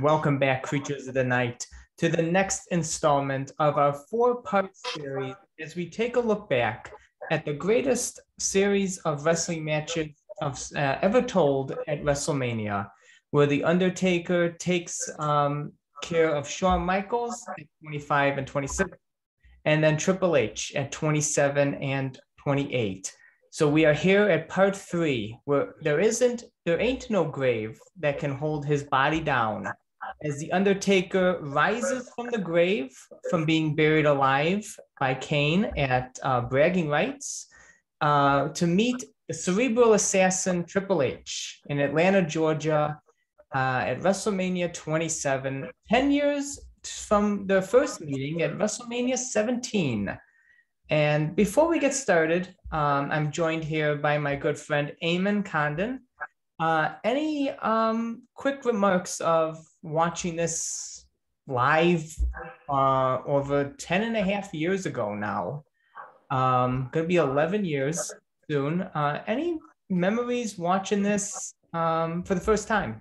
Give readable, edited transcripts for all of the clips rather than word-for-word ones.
Welcome back, creatures of the night, to the next installment of our four-part series as we take a look back at the greatest series of wrestling matches ever told at WrestleMania, where The Undertaker takes care of Shawn Michaels at 25 and 26, and then Triple H at 27 and 28. So we are here at part 3, where there ain't no grave that can hold his body down, as The Undertaker rises from the grave from being buried alive by Kane at bragging rights to meet the cerebral assassin Triple H in Atlanta, Georgia at WrestleMania 27, 10 years from the first meeting at WrestleMania 17. And before we get started, I'm joined here by my good friend Eamon Condon. Any quick remarks of watching this live over 10 and a half years ago now? Gonna be 11 years soon. Any memories watching this for the first time?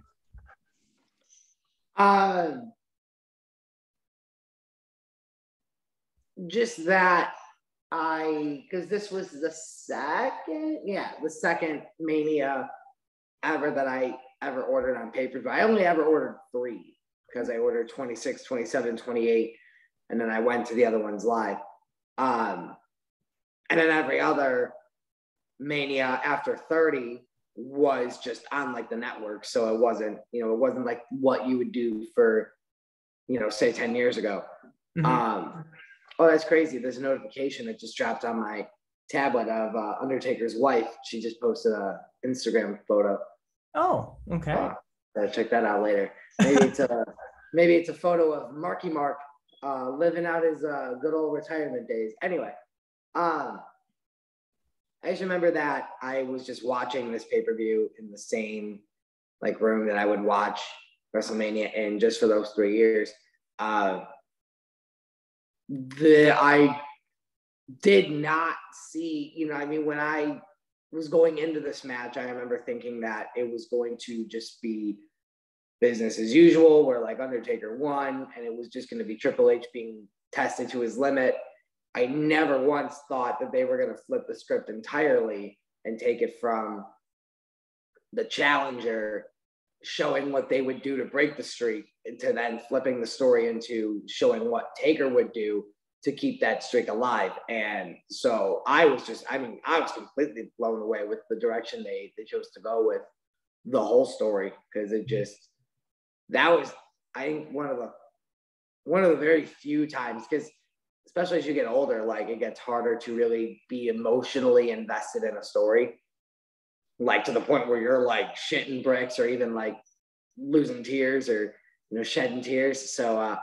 Just that because this was the second Mania ever that I ever ordered on pay-per-view. I only ever ordered 3 because I ordered 26, 27, 28, and then I went to the other ones live. And then every other Mania after 30 was just on like the network. So it wasn't like what you would do for, say 10 years ago. Mm-hmm. Oh, that's crazy. There's a notification that just dropped on my tablet of Undertaker's wife. She just posted a Instagram photo. Oh, okay. I'll check that out later. Maybe it's a photo of Marky Mark living out his good old retirement days. Anyway, I just remember that I was just watching this pay-per-view in the same like room that I would watch WrestleMania in just for those 3 years. I did not see, when I was going into this match, I remember thinking that it was going to just be business as usual, where like Undertaker won, and it was just going to be Triple H being tested to his limit. I never once thought that they were going to flip the script entirely and take it from the challenger showing what they would do to break the streak to then flipping the story into showing what Taker would do to keep that streak alive. And so I was completely blown away with the direction they chose to go with the whole story, because that was, I think, one of the very few times, because especially as you get older, like it gets harder to really be emotionally invested in a story, like to the point where you're like shitting bricks or even like losing tears or shedding tears. So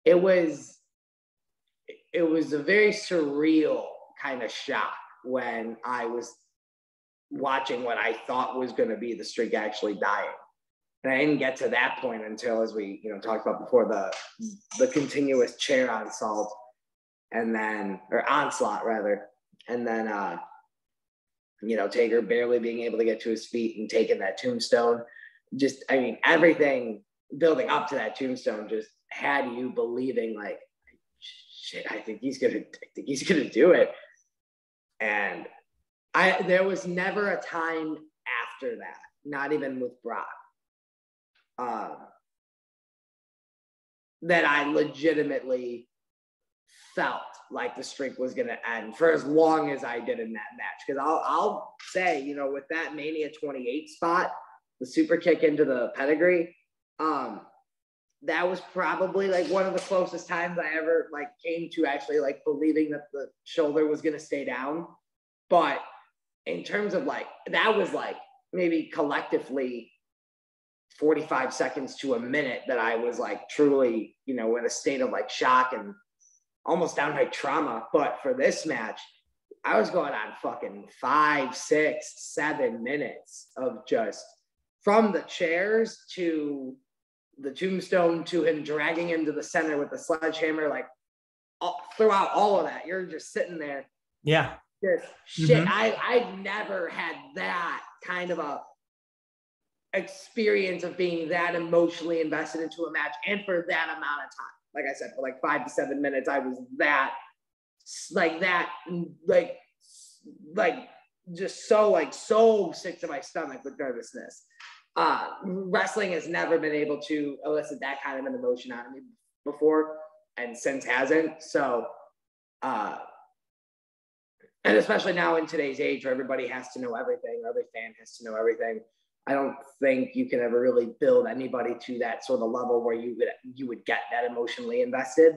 it was a very surreal kind of shock when I was watching what I thought was going to be the streak actually dying. And I didn't get to that point until, as we talked about before, the continuous chair onslaught, onslaught rather, and then Taker barely being able to get to his feet and taking that tombstone. Just, everything building up to that tombstone just had you believing like, shit, I think he's gonna do it. And there was never a time after that, not even with Brock, that I legitimately felt like the streak was going to end for as long as I did in that match. Because I'll say, with that Mania 28 spot, the super kick into the pedigree, that was probably like one of the closest times I ever like came to actually like believing that the shoulder was going to stay down. But in terms of like, that was like maybe collectively 45 seconds to a minute that I was like truly, in a state of like shock and almost downright trauma. But for this match, I was going on fucking 5, 6, 7 minutes of just from the chairs to the tombstone to him dragging into the center with the sledgehammer, like throughout all of that, you're just sitting there. Yeah. Just shit. Mm-hmm. I've never had that kind of a experience of being that emotionally invested into a match, and for that amount of time. Like I said, for like 5 to 7 minutes, I was just so sick to my stomach with nervousness. Wrestling has never been able to elicit that kind of an emotion out of me before, and since hasn't. So, and especially now in today's age where everybody has to know everything, or every fan has to know everything, I don't think you can ever really build anybody to that sort of level where you would get that emotionally invested.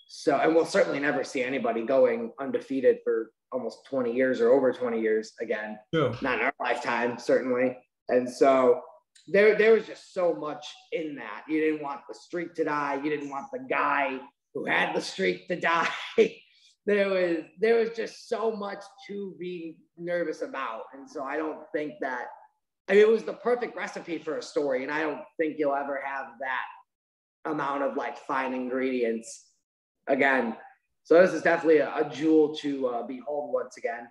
So, and we'll certainly never see anybody going undefeated for almost 20 years or over 20 years again. True. Not in our lifetime, certainly. And so there was just so much in that. You didn't want the streak to die. You didn't want the guy who had the streak to die. There was just so much to be nervous about. And so I don't think that, it was the perfect recipe for a story. And I don't think you'll ever have that amount of like fine ingredients again. So this is definitely a jewel to behold once again.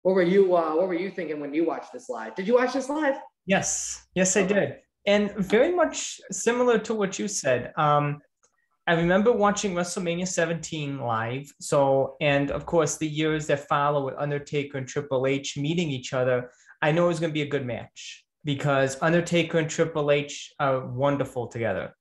What were you thinking when you watched this live? Did you watch this live? Yes, I did. And very much similar to what you said. I remember watching WrestleMania 17 live. So, and of course, the years that follow with Undertaker and Triple H meeting each other, I know it was going to be a good match because Undertaker and Triple H are wonderful together.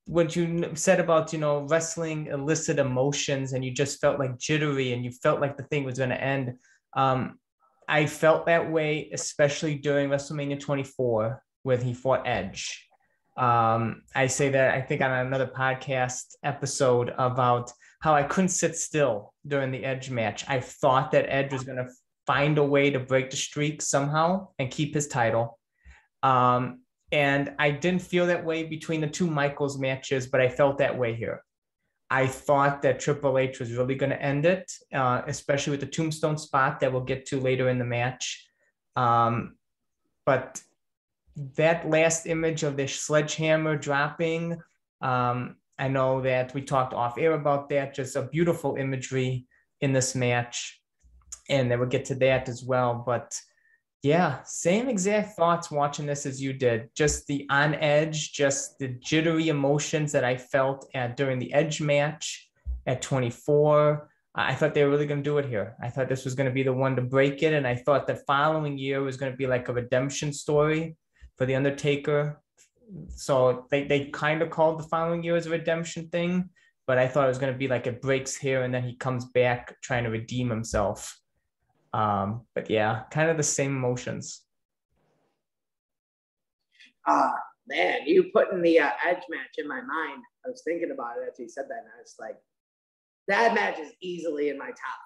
What you said about, wrestling elicit emotions and you just felt like jittery and you felt like the thing was going to end. I felt that way, especially during WrestleMania 24, when he fought Edge. I say that, I think, on another podcast episode about how I couldn't sit still during the Edge match. I thought that Edge was going to find a way to break the streak somehow and keep his title. And I didn't feel that way between the two Michaels matches, but I felt that way here. I thought that Triple H was really going to end it, especially with the tombstone spot that we'll get to later in the match. But that last image of the sledgehammer dropping, I know that we talked off air about that, just a beautiful imagery in this match. And then we'll get to that as well. But yeah, same exact thoughts watching this as you did. Just the on edge, just the jittery emotions that I felt during the Edge match at 24. I thought they were really going to do it here. I thought this was going to be the one to break it. And I thought the following year was going to be like a redemption story for the Undertaker. So they kind of called the following year as a redemption thing, but I thought it was going to be like it breaks here and then he comes back trying to redeem himself. But yeah, kind of the same emotions. Man, you putting the Edge match in my mind. I was thinking about it after you said that, and I was like, that match is easily in my top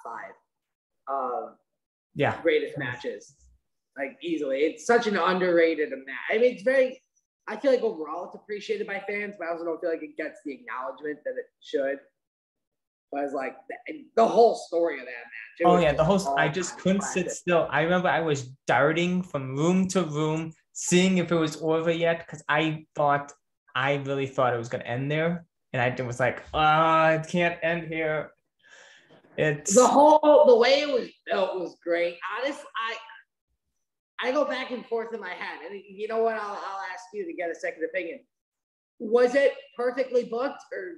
5 greatest matches. Like, easily. It's such an underrated match. I mean, I feel like overall it's appreciated by fans, but I also don't feel like it gets the acknowledgement that it should. But I was like, the whole story of that match. I just couldn't sit still. I remember I was darting from room to room, seeing if it was over yet, because I really thought it was going to end there. And I was like, it can't end here. It's the way it was built was great. Honestly, I go back and forth in my head. And you know what? I'll ask you to get a second opinion. Was it perfectly booked, or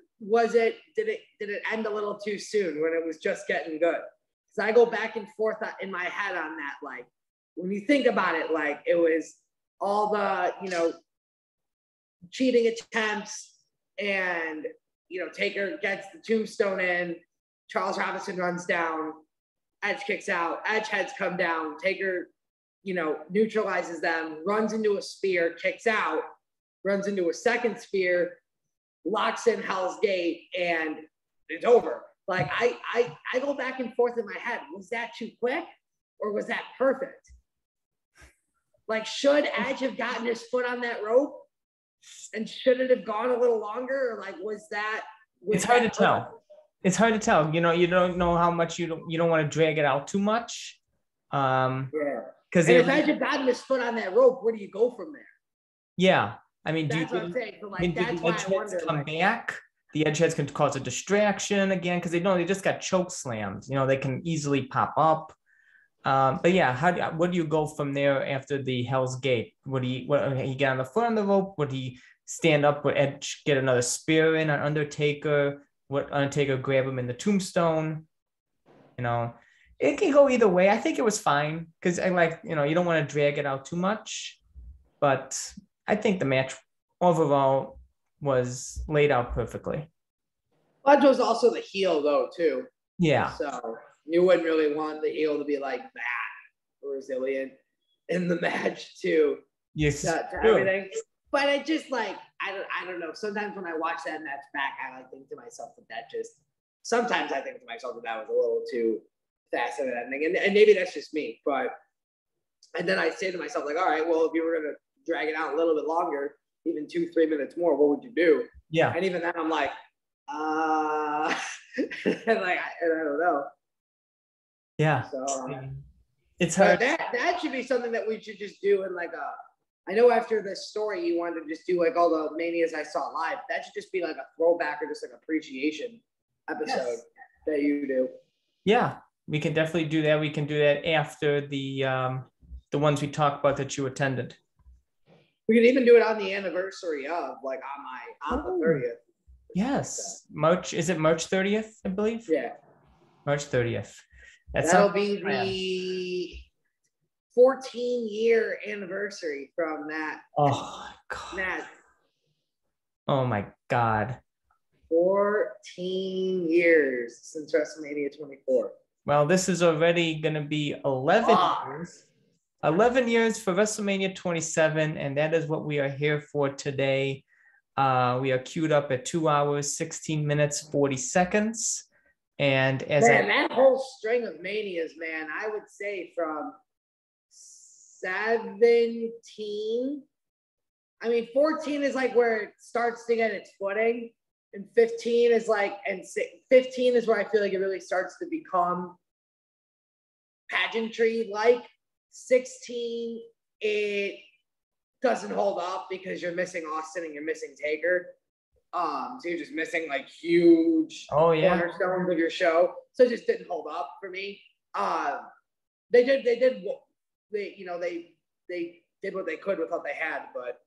did it end a little too soon when it was just getting good? Because I go back and forth in my head on that. Like, when you think about it, like, it was all the, cheating attempts, and, Taker gets the tombstone in, Charles Robinson runs down, Edge kicks out, Edge heads come down, Taker, neutralizes them, runs into a spear, kicks out, runs into a second spear, locks in Hell's Gate, and it's over. Like, I go back and forth in my head. Was that too quick, or was that perfect? Like, should Edge have gotten his foot on that rope, and should it have gone a little longer, or like, it's hard to tell. It's hard to tell. You don't know how much you don't want to drag it out too much. Yeah. Because if Edge had gotten his foot on that rope, where do you go from there? Yeah. I mean, that's what I'm saying. So, like, do the edge heads come back? The edge heads can cause a distraction again because they just got choke slams. They can easily pop up. But yeah, what do you go from there after the Hell's Gate? Would he get on the front of the rope? Would he stand up? Would Edge get another spear in on Undertaker? Would Undertaker grab him in the tombstone? You know, it can go either way. I think it was fine because I like, you don't want to drag it out too much, but I think the match overall was laid out perfectly. Edge was also the heel though too. Yeah. So you wouldn't really want the heel to be like that resilient in the match too. Yes. To everything. But it just like I don't know. Sometimes when I watch that match back, I like think to myself that just sometimes I think to myself that was a little too fast of an ending. And maybe that's just me. But and then I say to myself, like, all right, well, if you were gonna drag it out a little bit longer, even 2-3 minutes more, what would you do? Yeah. And even then I'm like, and I don't know. Yeah. So it's hard. That should be something that we should just do in like I know after this story you wanted to just do like all the manias I saw live. That should just be like a throwback or just like appreciation episode that you do. Yeah, we can definitely do that. We can do that after the ones we talked about that you attended. We can even do it on the anniversary of like on the 30th. Yes. March, is it March 30th, I believe? Yeah. March 30th. That'll be the 14-year anniversary from that. Oh, God. Oh, my God. 14 years since WrestleMania 24. Well, this is already going to be 11 years. 11 years for WrestleMania 27, and that is what we are here for today. We are queued up at 2 hours, 16 minutes, 40 seconds. And as that whole string of manias, man, I would say from 17, 14 is like where it starts to get its footing, and 15 is like, and 15 is where I feel like it really starts to become pageantry. Like 16, it doesn't hold up because you're missing Austin and you're missing Taker. So you're just missing like huge cornerstones of your show. So it just didn't hold up for me. They did what they could with what they had, but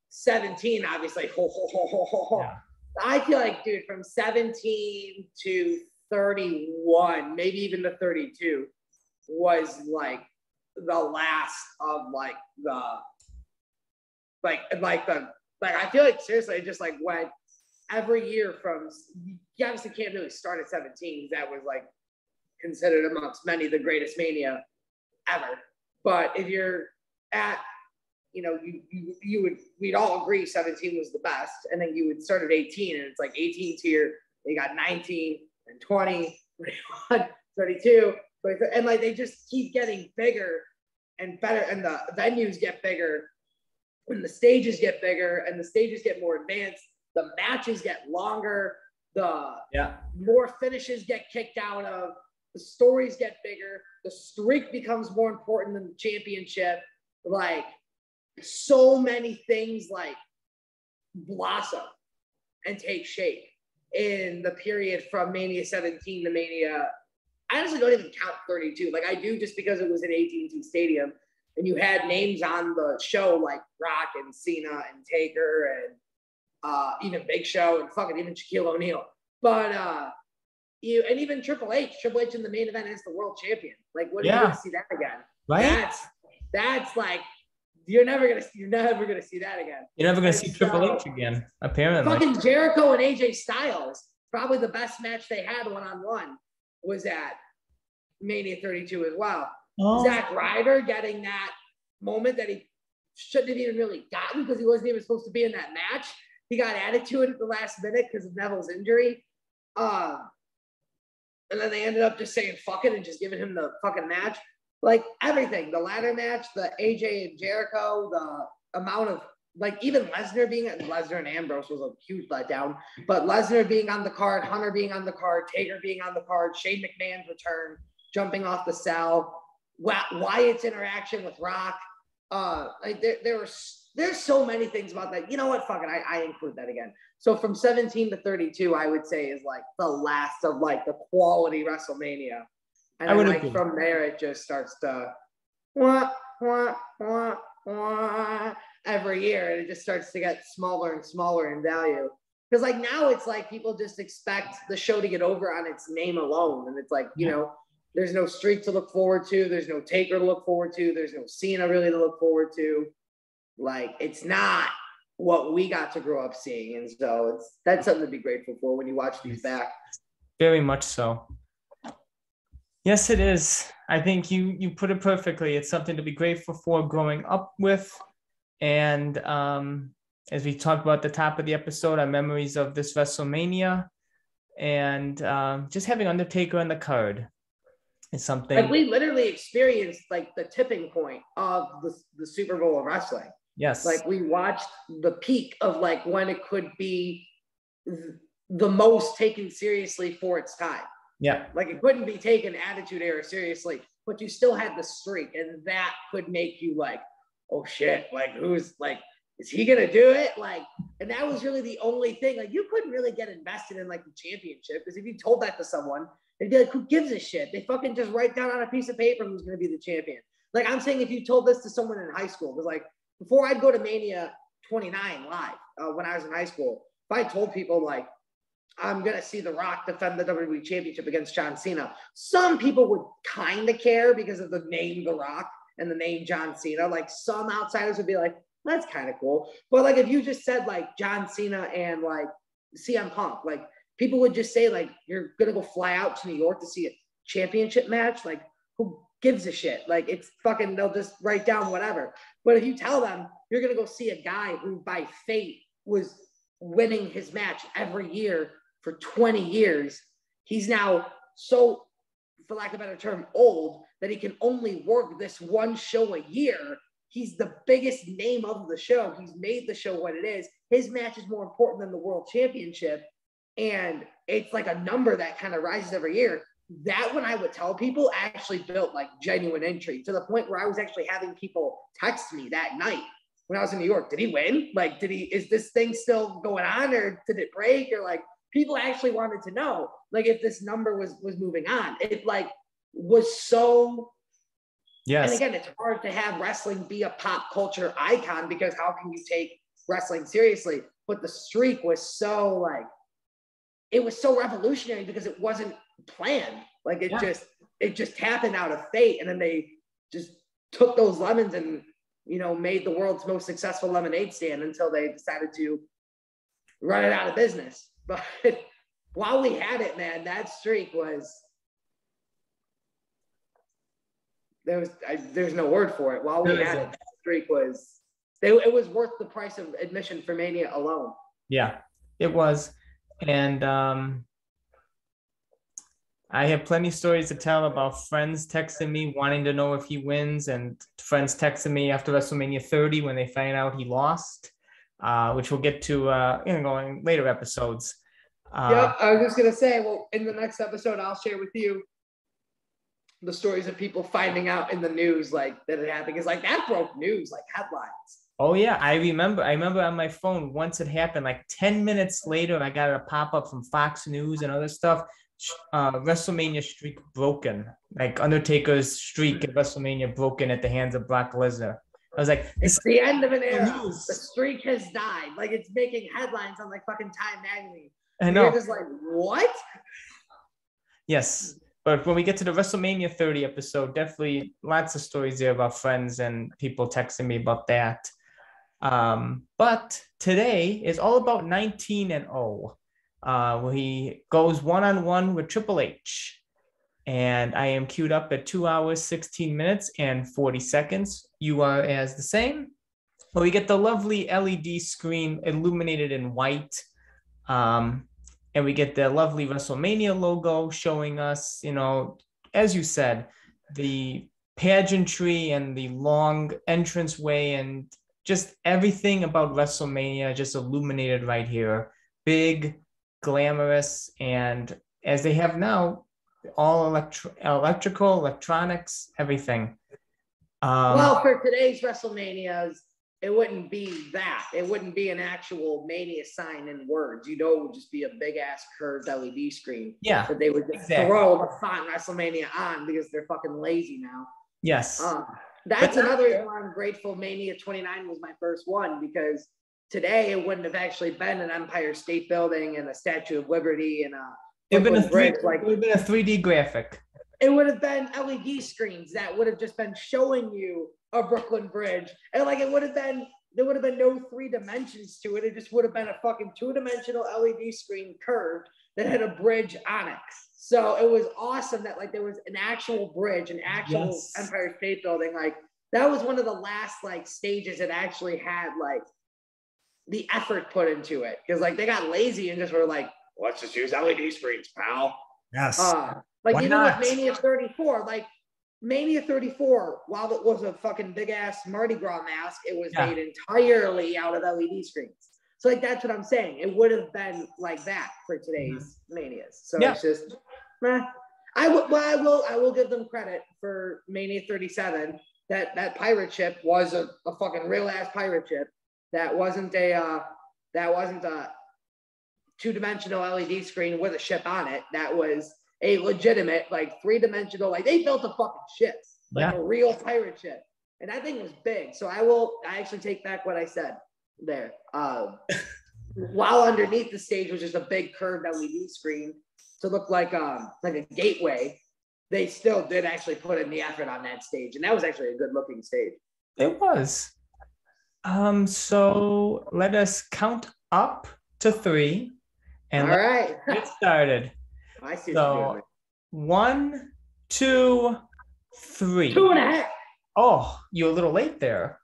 17 obviously. Yeah. I feel like, dude, from 17 to 31, maybe even to 32, was like the last of like I feel like seriously it just like went every year from, you obviously can't really start at 17. That was like considered amongst many the greatest mania ever. But if you're at, we'd all agree 17 was the best. And then you would start at 18 and it's like 18's here. You got 19 and 20, 21, 32, 23, and like they just keep getting bigger and better, and the venues get bigger, and the stages get bigger, and the stages get more advanced. The matches get longer. The more finishes get kicked out of. The stories get bigger. The streak becomes more important than the championship. Like so many things like blossom and take shape in the period from Mania 17 to Mania. I honestly don't even count 32. Like I do just because it was an AT&T Stadium and you had names on the show like Rock and Cena and Taker and even Big Show and fucking even Shaquille O'Neal. But and even Triple H in the main event as the world champion. Like when are you gonna see that again? Right? That's like you're never gonna see that again. You're never gonna see Triple H again, apparently. Fucking Jericho and AJ Styles, probably the best match they had one-on-one was at Mania 32 as well. Zack Ryder getting that moment that he shouldn't have even really gotten because he wasn't even supposed to be in that match. He got added to it at the last minute because of Neville's injury. And then they ended up just saying fuck it and just giving him the fucking match. Like everything, the ladder match, the AJ and Jericho, the amount of like even Lesnar and Ambrose was a huge letdown, but Lesnar being on the card, Hunter being on the card, Taker being on the card, Shane McMahon's return, jumping off the cell, Wyatt's interaction with Rock. Like there's so many things about that. You know what? Fuck it. I include that again. So from 17 to 32, I would say is like the last of like the quality WrestleMania And I then would like agree. from there, it just starts to wah, wah, wah, wah, every year. And it just starts to get smaller and smaller in value. Because like now it's like people just expect the show to get over on its name alone. And it's like, you know, there's no Streak to look forward to. There's no Taker to look forward to. There's no Cena really to look forward to. Like, it's not what we got to grow up seeing. And so that's something to be grateful for when you watch these back. Very much so. Yes, it is. I think you put it perfectly. It's something to be grateful for growing up with. And as we talked about at the top of the episode, our memories of this WrestleMania and just having Undertaker on the card is something. Like we literally experienced like the tipping point of the Super Bowl of wrestling. Yes. Like we watched the peak of like when it could be the most taken seriously for its time. Yeah. Like it couldn't be taken Attitude Era seriously, but you still had the streak, and that could make you like, oh shit, like who's like, is he gonna do it? Like, and that was really the only thing. Like you couldn't really get invested in like the championship, because if you told that to someone, they'd be like, who gives a shit? They fucking just write down on a piece of paper who's gonna be the champion. Like I'm saying, if you told this to someone in high school, because like before I'd go to Mania 29 live when I was in high school, if I told people like, I'm going to see The Rock defend the WWE Championship against John Cena, some people would kind of care because of the name The Rock and the name John Cena. Like some outsiders would be like, that's kind of cool. But like if you just said like John Cena and like CM Punk, like people would just say like, you're going to go fly out to New York to see a championship match? Like who gives a shit? Like it's fucking, they'll just write down whatever. But if you tell them you're going to go see a guy who by fate was winning his match every year for 20 years, he's now so, for lack of a better term, old that he can only work this one show a year. He's the biggest name of the show. He's made the show what it is. His match is more important than the world championship. And it's like a number that kind of rises every year. That, when I would tell people, actually built like genuine intrigue, to the point where I was actually having people text me that night when I was in New York. Did he win? Like, is this thing still going on, or did it break? Or like, people actually wanted to know, like, if this number was moving on. It like was so. Yes. And again, it's hard to have wrestling be a pop culture icon, because how can you take wrestling seriously? But the streak was so like, it was so revolutionary because it wasn't planned. Like it just happened out of fate. And then they just took those lemons and, you know, made the world's most successful lemonade stand until they decided to run it out of business. But while we had it, man, that streak was, there's no word for it. While we had it, that streak was, it was worth the price of admission for Mania alone. Yeah, it was. And I have plenty of stories to tell about friends texting me wanting to know if he wins, and friends texting me after WrestleMania 30 when they find out he lost, which we'll get to in later episodes. Yeah, I was just going to say, well, in the next episode, I'll share with you the stories of people finding out in the news, like that it happened. Because like that broke news, like headlines. Oh yeah, I remember on my phone once it happened, like 10 minutes later, I got a pop-up from Fox News and other stuff. WrestleMania streak broken. Like Undertaker's streak at WrestleMania broken at the hands of Brock Lesnar. I was like, it's the end of an era. News. The streak has died. Like it's making headlines on like fucking Time magazine. I know. You're just like, what? Yes. But when we get to the WrestleMania 30 episode, definitely lots of stories there about friends and people texting me about that. But today is all about 19-0. Where he goes one-on-one with Triple H. And I am queued up at 2 hours, 16 minutes, and 40 seconds. You are as the same. But we get the lovely LED screen illuminated in white. And we get the lovely WrestleMania logo showing us, you know, as you said, the pageantry and the long entranceway and just everything about WrestleMania just illuminated right here. Big, glamorous, and as they have now, all electrical, electronics, everything. Well, for today's WrestleManias, it wouldn't be that. It wouldn't be an actual Mania sign in words. You know, it would just be a big ass curved LED screen. Yeah. That they would just throw the font WrestleMania on because they're fucking lazy now. Yes. That's another reason why I'm grateful Mania 29 was my first one, because today it wouldn't have actually been an Empire State Building and a Statue of Liberty and a it would have been a 3D graphic. It would have been LED screens that would have just been showing you a Brooklyn Bridge. And like there would have been no 3 dimensions to it. It just would have been a fucking 2-dimensional LED screen curved that had a bridge on it. So it was awesome that like there was an actual bridge, an actual Empire State Building. Like that was one of the last like stages that actually had like the effort put into it. Because like they got lazy and just were like, let's just use LED screens, pal. Yes. Like why even not? With Mania 34, like Mania 34, while it was a fucking big ass Mardi Gras mask, it was made entirely out of LED screens. So like that's what I'm saying. It would have been like that for today's Manias. So it's just, I will give them credit for Mania 37. That pirate ship was a fucking real ass pirate ship. That wasn't a 2-dimensional LED screen with a ship on it. That was a legitimate, like 3-dimensional, like they built a fucking ship, like a real pirate ship. And that thing was big. So I actually take back what I said there. While underneath the stage was just a big curved LED screen to look like a gateway, they still did actually put in the effort on that stage. And that was actually a good looking stage. It was. So let us count up to 3 and let's get started. I see. So 1, 2, 3. 2.5. Oh, you're a little late there.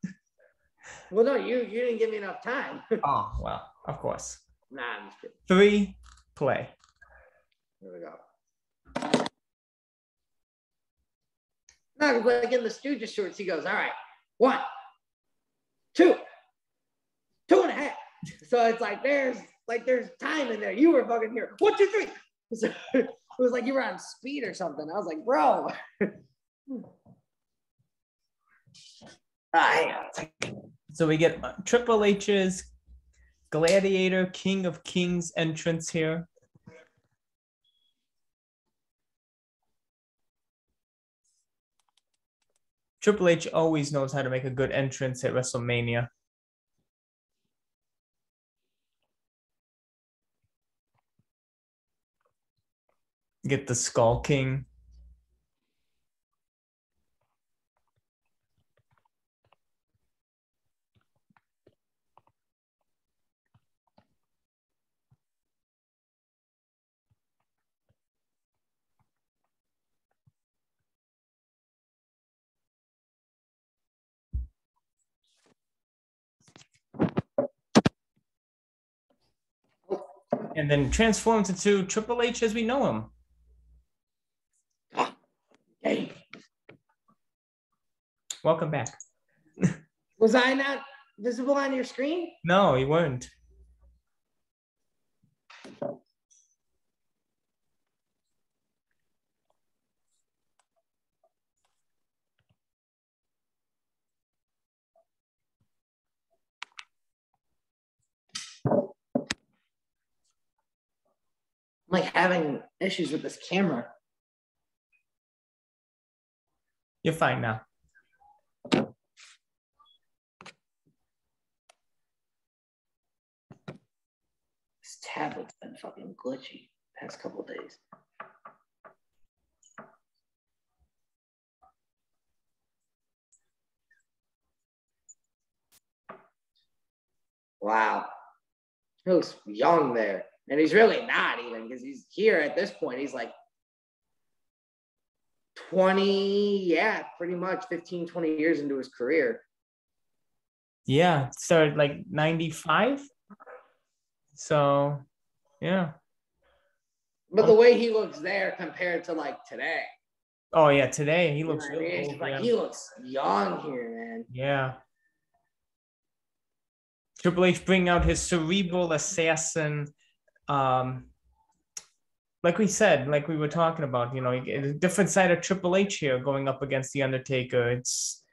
Well, no, you didn't give me enough time. Oh, well, of course. Nah, I'm just kidding. 3, play. Here we go. No, like in the Stooges shorts, he goes, all right, 1, 2, 2.5. So it's like there's time in there. You were fucking here. 1, 2, 3. So it was like you were on speed or something. I was like, bro. Hang on. So we get Triple H's Gladiator King of Kings entrance here. Triple H always knows how to make a good entrance at WrestleMania. Get the Skull King. And then transforms into Triple H as we know him. Hey. Welcome back. Was I not visible on your screen? No, you weren't. I'm like having issues with this camera. You're fine now. This tablet's been fucking glitchy the past couple of days. Wow. He looks young there. And he's really not even, because he's here at this point. He's like 20, pretty much 15, 20 years into his career. Yeah, started like 95. So, yeah. But the way he looks there compared to like today. Oh, yeah, today he looks really old. Like, he looks young here, man. Yeah. Triple H bringing out his cerebral assassin. Like we said, like we were talking about, you know, a different side of Triple H here going up against the Undertaker. It's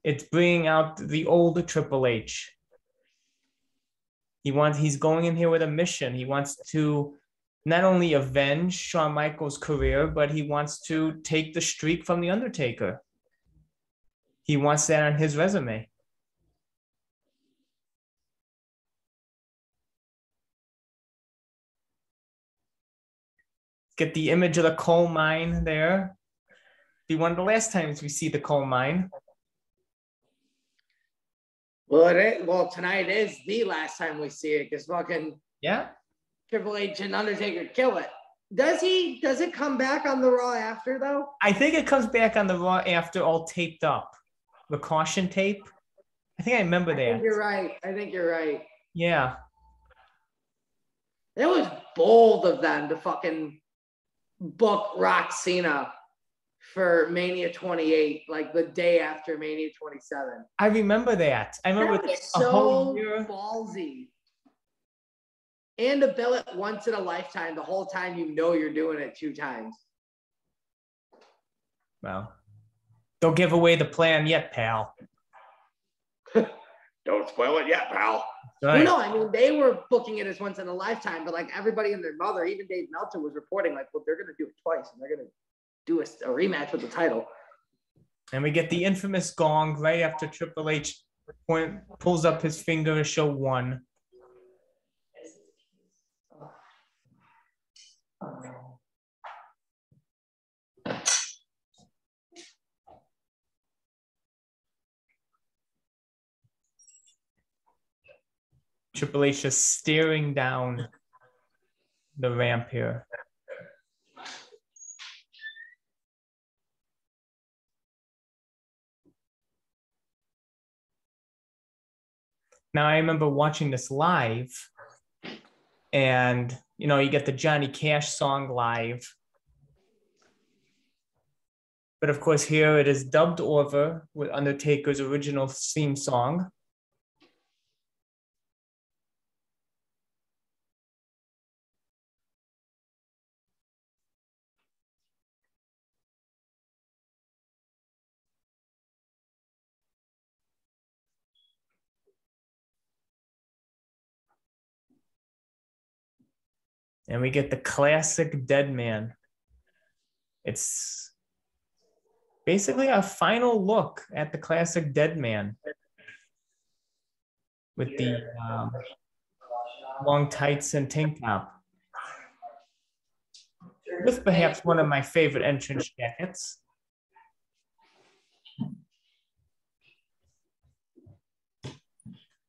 It's bringing out the old Triple H. He's going in here with a mission. He wants to not only avenge Shawn Michaels' career, but he wants to take the streak from the Undertaker. He wants that on his resume. Get the image of the coal mine there. Be one of the last times we see the coal mine. Well, tonight is the last time we see it because fucking Triple H and Undertaker kill it. Does it come back on the Raw after though? I think it comes back on the Raw after, all taped up. The caution tape. I think I remember that. I think you're right. Yeah. It was bold of them to fucking book Rock Cena for Mania 28, like the day after Mania 27. I remember that. I remember that was so ballsy. And to bill it once in a lifetime, the whole time you know you're doing it 2 times. Well, don't give away the plan yet, pal. Don't spoil it yet, pal. Right. Well, no, I mean, they were booking it as once in a lifetime, but like everybody and their mother, even Dave Meltzer was reporting like, well, they're going to do it twice and they're going to do a rematch with the title. And we get the infamous gong right after Triple H pulls up his finger to show 1. Triple H just staring down the ramp here. Now, I remember watching this live, and, you get the Johnny Cash song live. But, of course, here it is dubbed over with Undertaker's original theme song. And we get the classic Deadman. It's basically a final look at the classic Deadman with the long tights and tank top. With perhaps one of my favorite entrance jackets.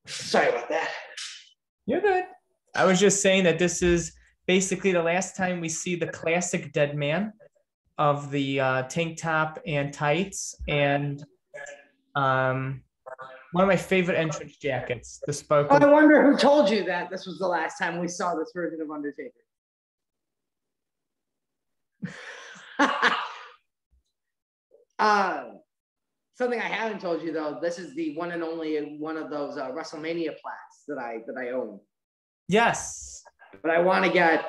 Sorry about that. You're good. I was just saying that this is basically the last time we see the classic Deadman of the tank top and tights, and one of my favorite entrance jackets, the sparkle. I wonder who told you that this was the last time we saw this version of Undertaker. Something I haven't told you though, this is the one and only one of those WrestleMania plaques that I own. Yes. But I want to get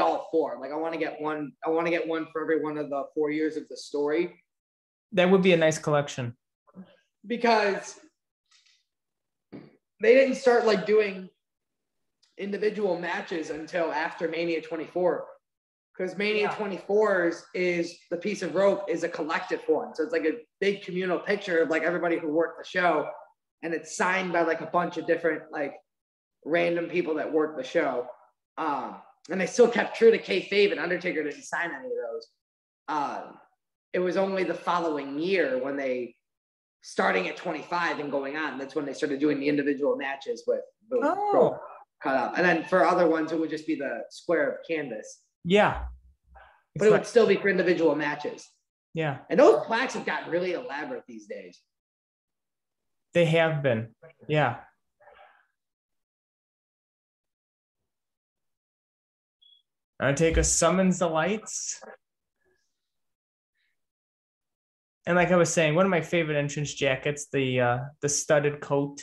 all 4. Like I want to get one for every one of the 4 years of the story. That would be a nice collection. Because they didn't start like doing individual matches until after Mania 24. Because Mania 24 is the piece of rope is a collective one. So it's like a big communal picture of like everybody who worked the show. And it's signed by like a bunch of different like random people that worked the show. And they still kept true to kayfabe, and Undertaker didn't sign any of those. It was only the following year when they, starting at 25 and going on, that's when they started doing the individual matches with the rope cut up. And then for other ones, it would just be the square of canvas. Yeah. But it would still be for individual matches. Yeah. And those plaques have gotten really elaborate these days. They have been. Yeah. Undertaker summons the lights. And like I was saying, one of my favorite entrance jackets, the studded coat.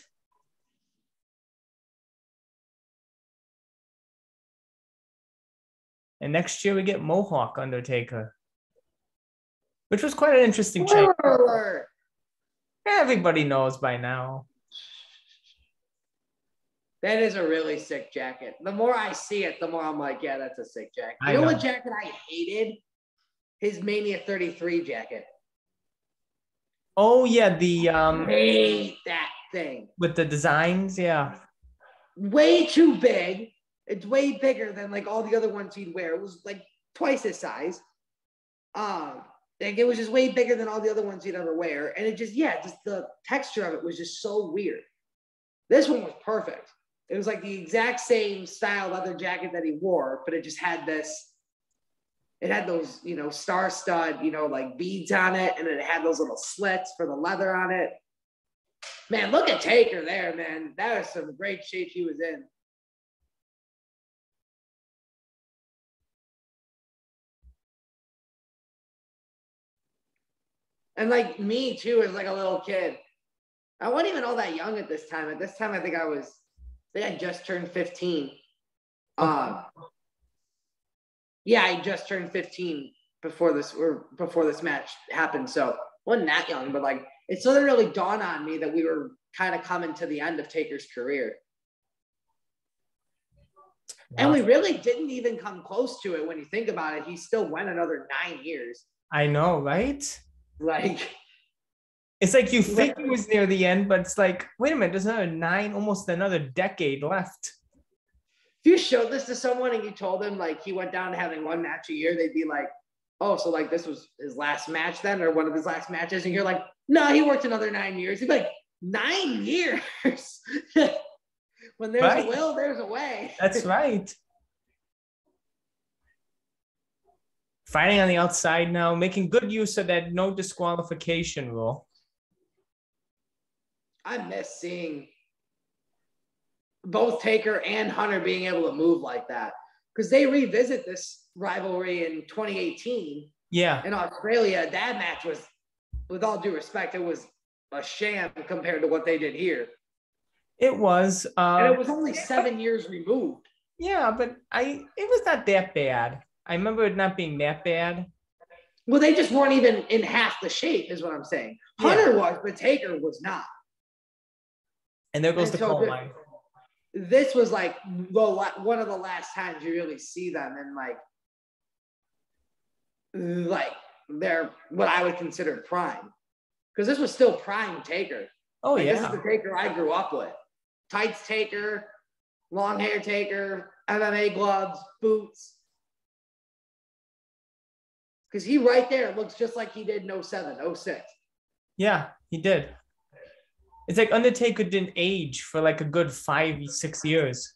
And next year we get Mohawk Undertaker, which was quite an interesting change. Everybody knows by now. That is a really sick jacket. The more I see it, the more I'm like, yeah, that's a sick jacket. You I know know. what jacket I hated? His Mania 33 jacket. Oh yeah, the Hate that thing. with the designs, yeah. Way too big. It's way bigger than like all the other ones he'd wear. It was like twice his size. Like it was just way bigger than all the other ones he'd ever wear. And it just the texture of it was just so weird. This one was perfect. It was like the exact same style leather jacket that he wore, but it just had this. It had those, star stud, like beads on it, and it had those little slits for the leather on it. Man, look at Taker there, man. That was some great shape he was in. And like me too, as like a little kid. I wasn't even all that young at this time. At this time, I think I just turned 15. Yeah, I just turned 15 before this match happened. So wasn't that young, but like it still didn't really dawn on me that we were kind of coming to the end of Taker's career. Wow. And we really didn't even come close to it when you think about it. He still went another 9 years. I know, right? Like it's like you think it was near the end, but it's like, wait a minute, there's another 9, almost another decade left. If you showed this to someone and you told them like he went down to having one match a year, they'd be like, oh, so like this was his last match then, or one of his last matches? And you're like, no, he worked another 9 years. He'd be like, 9 years? When there's a will, there's a way. That's right. Fighting on the outside now, making good use of that no disqualification rule. I miss seeing both Taker and Hunter being able to move like that, because they revisit this rivalry in 2018. Yeah. In Australia, that match was, with all due respect, it was a sham compared to what they did here. It was. And it was only 7 years removed. Yeah, but it was not that bad. I remember it not being that bad. Well, they just weren't even in half the shape, is what I'm saying. Hunter was, but Taker was not. And there goes the coal mine. This was like one of the last times you really see them in like they're what I would consider prime, because this was still prime Taker. Oh yeah, this is the Taker I grew up with. Tights Taker, long hair Taker, MMA gloves, boots. Because he right there looks just like he did in 07, 06. Yeah, he did. It's like Undertaker didn't age for like a good 5-6 years.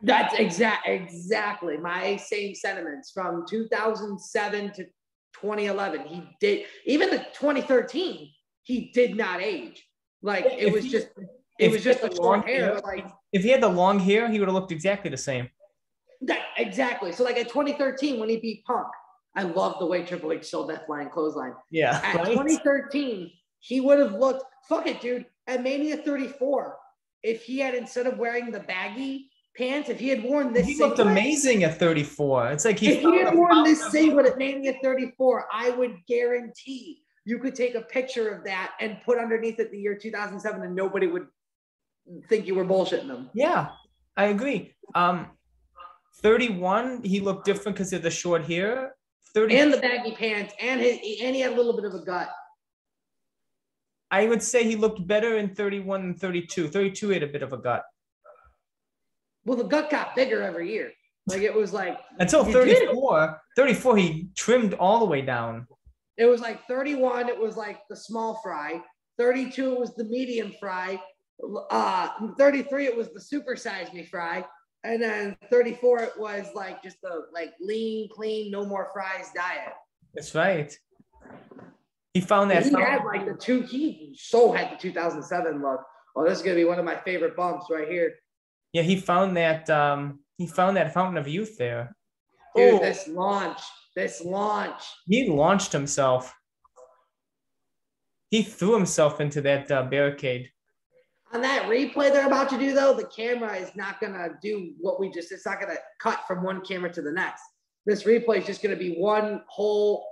That's exactly my same sentiments from 2007 to 2011. He did, even the 2013, he did not age. Like it was just the long hair. Like if he had the long hair, he would have looked exactly the same. Exactly. So like at 2013 when he beat Punk, I love the way Triple H sold that flying clothesline. Yeah. At 2013, he would have looked, fuck it, dude. At Mania 34, if he had, instead of wearing the baggy pants, if he had worn this he looked amazing at 34. It's like if he had worn this singlet at Mania 34, I would guarantee you could take a picture of that and put underneath it the year 2007 and nobody would think you were bullshitting them. Yeah, I agree. 31, he looked different because of the short hair. 30 and the baggy pants, and he had a little bit of a gut. I would say he looked better in 31 than 32. 32 had a bit of a gut. Well, the gut got bigger every year. Like it was like until 34. 34, he trimmed all the way down. It was like 31, it was like the small fry. 32 was the medium fry. 33, it was the super size me fry. And then 34, it was like just the like lean, clean, no more fries diet. That's right. He found that. He had like he had the 2007 look. Oh, this is gonna be one of my favorite bumps right here. Yeah, he found that fountain of youth there. Dude, this launch. He launched himself. He threw himself into that barricade. On that replay they're about to do, though, the camera is not going to do what it's not going to cut from one camera to the next. This replay is just going to be one whole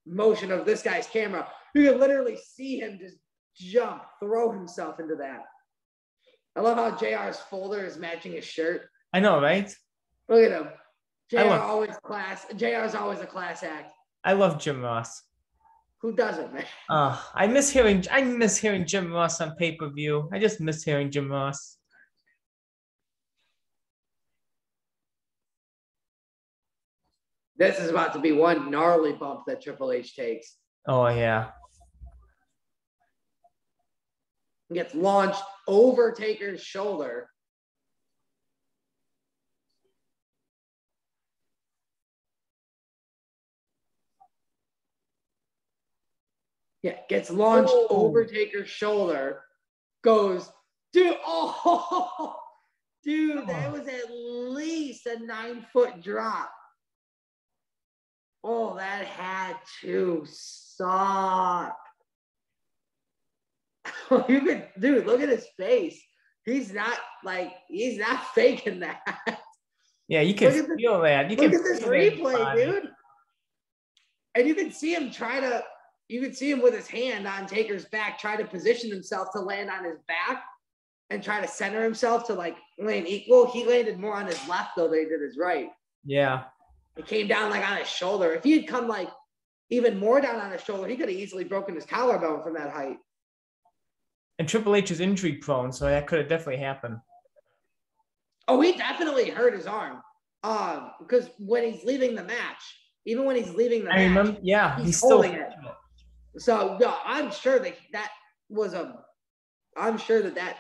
motion of this guy's camera. You can literally see him just jump, throw himself into that. I love how JR's folder is matching his shirt. I know, right? Look at him. JR's always a class act. I love Jim Ross. Who doesn't, man? I miss hearing Jim Ross on pay-per-view. I just miss hearing Jim Ross. This is about to be one gnarly bump that Triple H takes. Oh, yeah. He gets launched over Taker's shoulder. Yeah, gets launched over Taker's shoulder. Goes, dude, dude, that was at least a 9-foot drop. Oh, that had to suck. Dude, look at his face. He's not faking that. Yeah, you can feel that. Look at this replay, dude. And you can see him with his hand on Taker's back, try to position himself to land on his back and try to center himself to like land equal. He landed more on his left though than he did his right. Yeah. It came down like on his shoulder. If he had come like even more down on his shoulder, he could have easily broken his collarbone from that height. And Triple H is injury prone, so that could have definitely happened. Oh, he definitely hurt his arm. Because when he's leaving the match, even when he's leaving the match, remember, yeah, he's holding it. So no, I'm sure that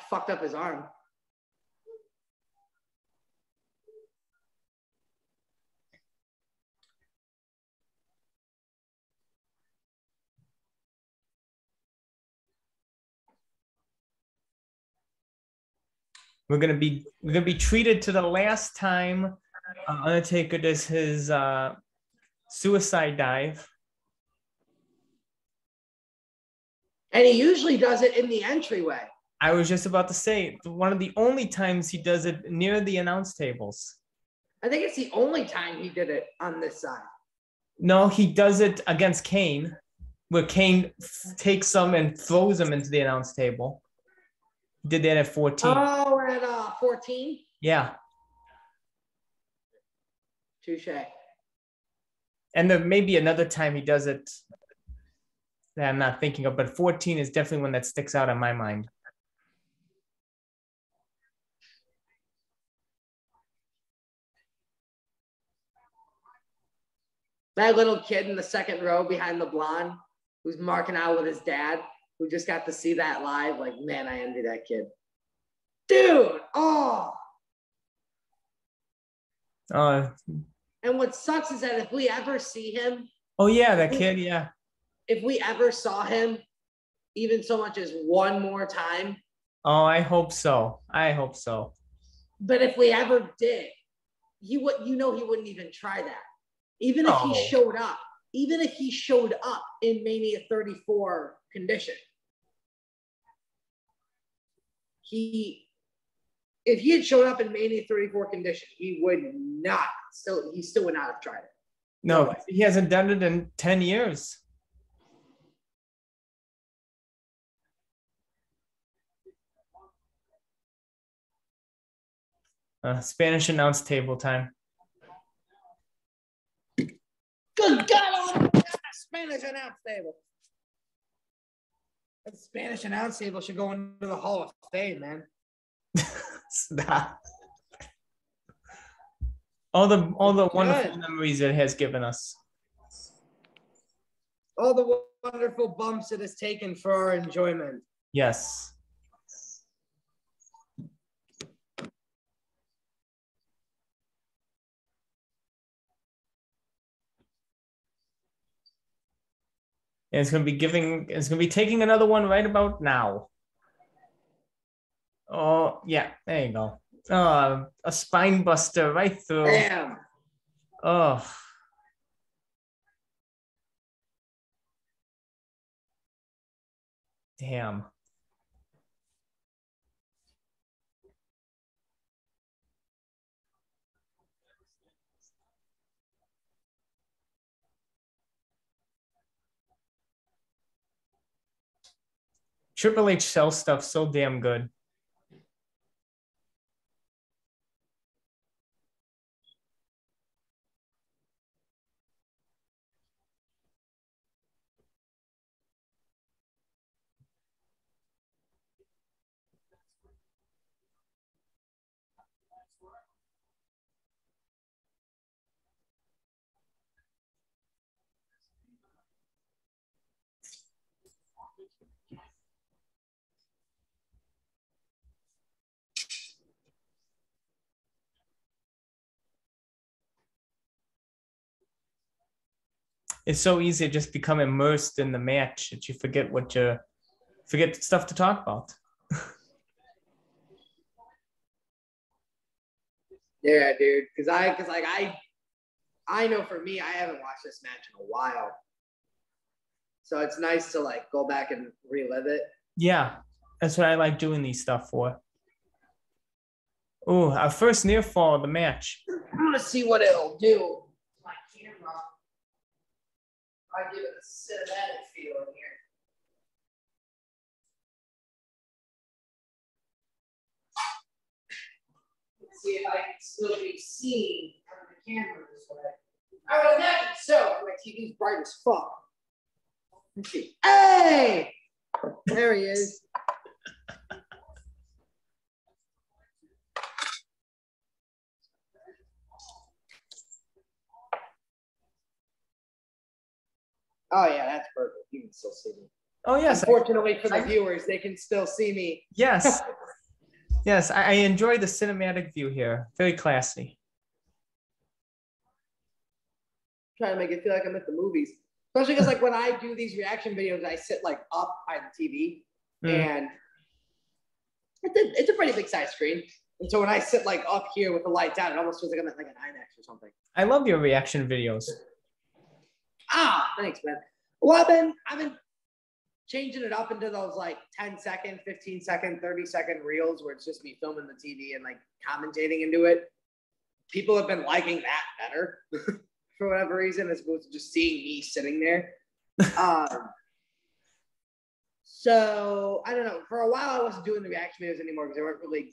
fucked up his arm. We're gonna be treated to the last time Undertaker does his suicide dive. And he usually does it in the entryway. I was just about to say, one of the only times he does it near the announce tables. I think it's the only time he did it on this side. No, he does it against Kane, where Kane takes him and throws him into the announce table. He did that at 14. Oh, at 14? Yeah. Touche. And there may be another time he does it that I'm not thinking of, but 14 is definitely one that sticks out in my mind. That little kid in the second row behind the blonde who's marking out with his dad, who just got to see that live, like, man, I envy that kid. Dude, and what sucks is that if we ever see him. Oh, yeah, that kid, yeah. If we ever saw him, even so much as one more time. Oh, I hope so. But if we ever did, he wouldn't even try that. Even if he showed up in Mania 34 condition. If he had showed up in Mania 34 condition, he still would not have tried it. No, he hasn't done it in 10 years. Spanish announce table time. Good God, Spanish announce table. That Spanish announce table should go into the Hall of Fame, man. Stop. All the wonderful memories it has given us. All the wonderful bumps it has taken for our enjoyment. Yes. And it's gonna be taking another one right about now. Oh, yeah, there you go. A spine buster right through. Damn. Oh. Damn. Triple H sells stuff so damn good. It's so easy to just become immersed in the match that you forget stuff to talk about. Yeah, dude. I know for me, I haven't watched this match in a while. So it's nice to like go back and relive it. Yeah, that's what I like doing these stuff for. Oh, our first near fall of the match. I want to see what it'll do. My camera. I give it a cinematic feel in here. Let's see if I can still be seen on the camera this way. I would imagine so. My TV's bright as fuck. Let's see. Hey! There he is. Oh, yeah, that's perfect. You can still see me. Oh, yes. Unfortunately for the viewers, they can still see me. Yes. Yes, I enjoy the cinematic view here. Very classy. Trying to make it feel like I'm at the movies. Especially because, like, when I do these reaction videos, I sit, like, up by the TV. And it's a pretty big size screen. And so when I sit, like, up here with the lights out, it almost feels like I'm at, like, an IMAX or something. I love your reaction videos. Ah, thanks, man. Well, I've been changing it up into those like 10-second, 15-second, 30-second reels where it's just me filming the TV and like commentating into it. People have been liking that better for whatever reason, as opposed to just seeing me sitting there. So I don't know. For a while, I wasn't doing the reaction videos anymore because they weren't really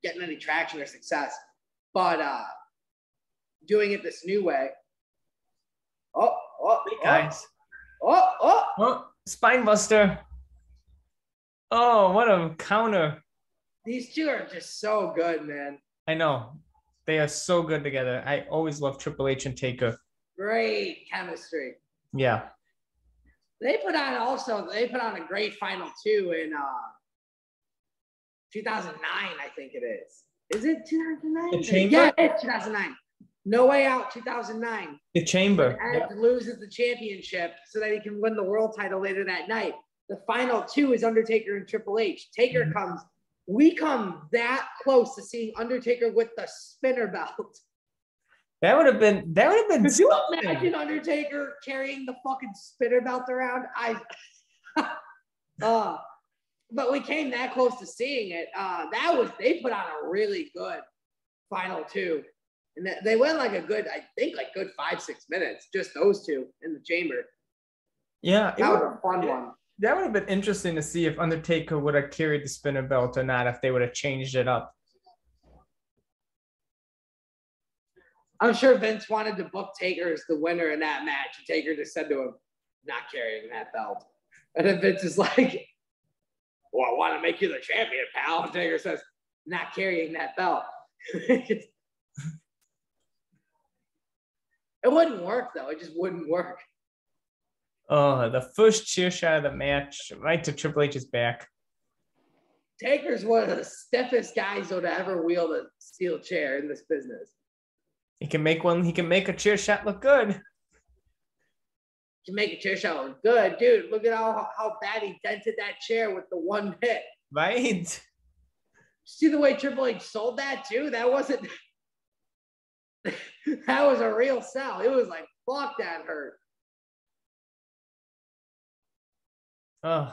getting any traction or success. But doing it this new way. Hey guys. Spine buster. Oh, what a counter. These two are just so good, man. I know. They are so good together. I always love Triple H and Taker. Great chemistry. Yeah. They put on a great final too in 2009, I think it is. Is it 2009? The Chamber? Yeah, it's 2009. No Way Out 2009. The Chamber. Edge loses the championship so that he can win the world title later that night. The final two is Undertaker and Triple H. Taker comes. We come that close to seeing Undertaker with the spinner belt. That would have been. Could you imagine Undertaker carrying the fucking spinner belt around? But we came that close to seeing it. They put on a really good final two. And they went like a good, I think, like good 5-6 minutes, just those two in the chamber. Yeah. That was a fun one. That would have been interesting to see if Undertaker would have carried the spinner belt or not, if they would have changed it up. I'm sure Vince wanted to book Taker as the winner in that match. And Taker just said to him, not carrying that belt. And then Vince is like, well, I want to make you the champion, pal. And Taker says, not carrying that belt. It wouldn't work, though. It just wouldn't work. Oh, the first cheer shot of the match, right to Triple H's back. Taker's one of the stiffest guys to ever wield a steel chair in this business. He can make one. He can make a chair shot look good. He can make a chair shot look good. Dude, look at how bad he dented that chair with the one hit. Right? See the way Triple H sold that, too? That wasn't... that was a real sell. It was like, fuck, that hurt. Oh,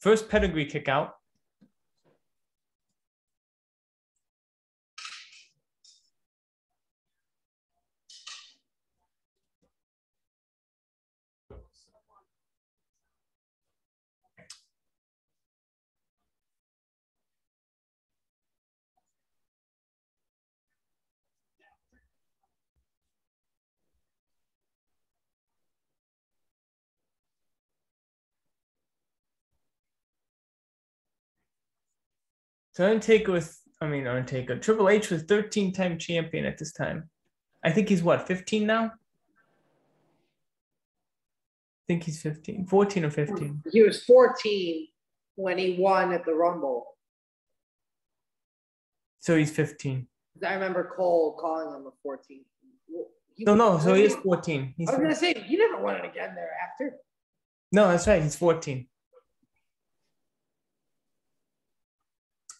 first pedigree kick out. So Undertaker. Triple H was 13-time champion at this time. I think he's what, 15 now? I think he's 15, 14 or 15. He was 14 when he won at the Rumble. So he's 15. I remember Cole calling him a 14. So he is 14. I was going to say, he never won it again thereafter. No, that's right. He's 14.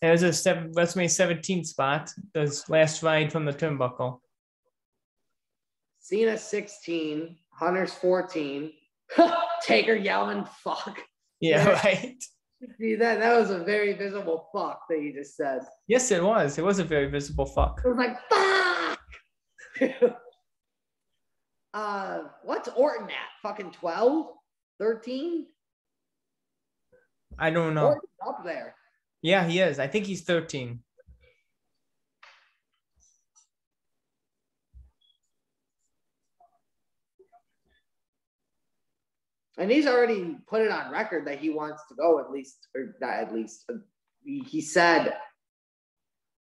There's a WrestleMania 17 spot. This last ride from the turnbuckle. Cena 16, Hunter's 14. Taker yelling, fuck. Yeah, right. See, that was a very visible fuck that you just said. Yes, it was. It was a very visible fuck. It was like, fuck! What's Orton at? Fucking 12? 13? I don't know. Orton's up there. Yeah, he is. I think he's 13. And he's already put it on record that he wants to go at least, or not at least. He said,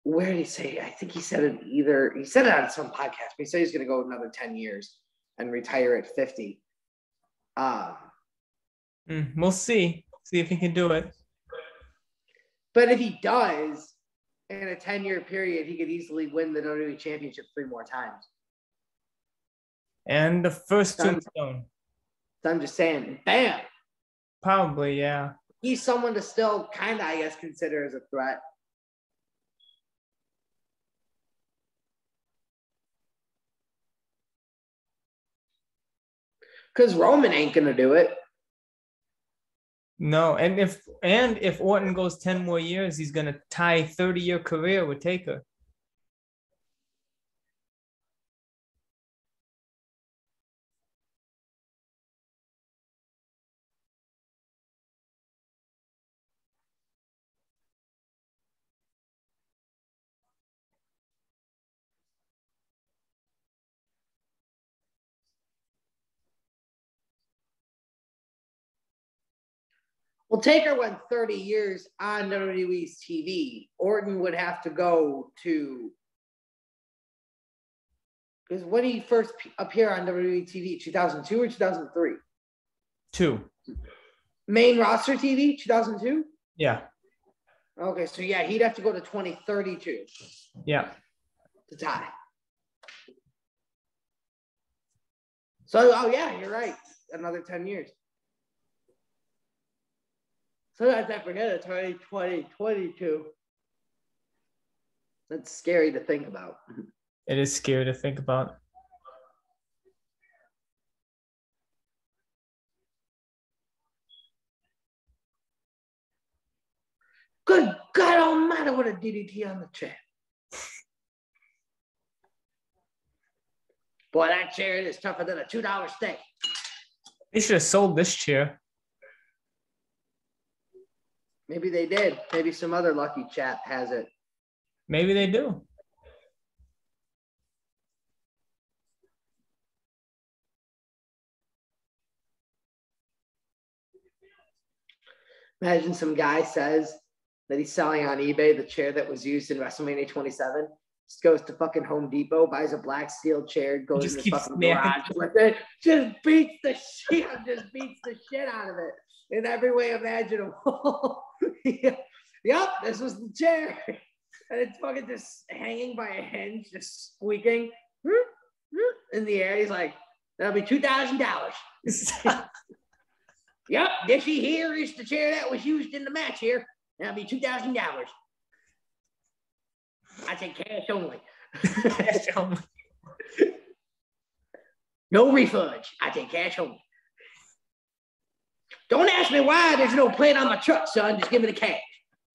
where did he say? I think he said it he said it on some podcast, but he said he's going to go another 10 years and retire at 50. We'll see. See if he can do it. But if he does, in a 10-year period, he could easily win the WWE Championship 3 more times. And the first tombstone. So I'm just saying, bam. Probably, yeah. He's someone to still kind of, I guess, consider as a threat. Because Roman ain't going to do it. No, and if Orton goes 10 more years, he's going to tie 30-year career with Taker. Well, Taker went 30 years on WWE's TV. Orton would have to go to, because when did he first appear on WWE TV? 2002 or 2003? 2. Main roster TV, 2002? Yeah. Okay, so yeah, he'd have to go to 2032. Yeah. To tie. So, oh yeah, you're right. Another 10 years. Sometimes I forget it's already 2022. That's scary to think about. It is scary to think about. Good God almighty, what a DDT on the chair. Boy, that chair is tougher than a $2 steak. They should have sold this chair. Maybe they did. Maybe some other lucky chap has it. Maybe they do. Imagine some guy says that he's selling on eBay the chair that was used in WrestleMania 27. Just goes to fucking Home Depot, buys a black steel chair, goes in the fucking garage with it, just beats the shit out of it in every way imaginable. Yep, this was the chair. And it's fucking just hanging by a hinge, just squeaking in the air. He's like, that'll be $2,000. Yep, this here is the chair that was used in the match here. That'll be $2,000. I say cash only. Cash only. No refunds. I take cash only. Don't ask me why there's no plate on my truck, son. Just give me the cash.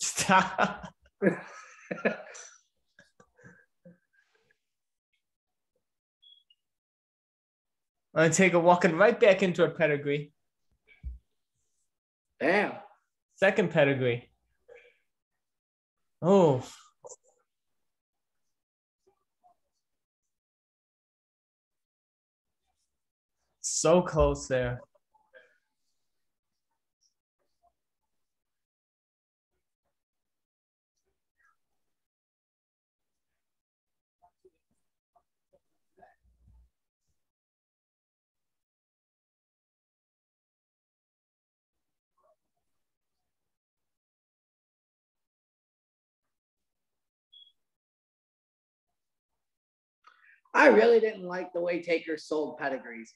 Stop. Undertaker walking right back into a pedigree. Damn. Second pedigree. Oh. So close there. I really didn't like the way Taker sold pedigrees.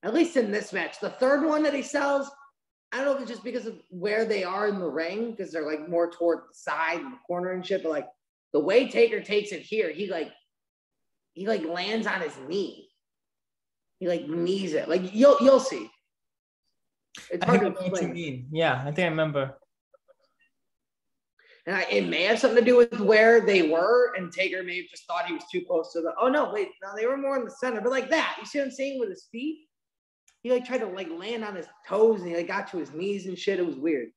At least in this match. The third one that he sells, I don't know if it's just because of where they are in the ring, because they're like more toward the side and the corner and shit, but like the way Taker takes it here, he lands on his knee. He like knees it. Like you'll see. It's hard to explain. What you mean. Yeah, I think I remember. And it may have something to do with where they were, and Taker may have just thought he was too close to the. Oh no, wait, no, they were more in the center, but like that. You see what I'm saying with his feet? He like tried to like land on his toes, and he like got to his knees and shit. It was weird.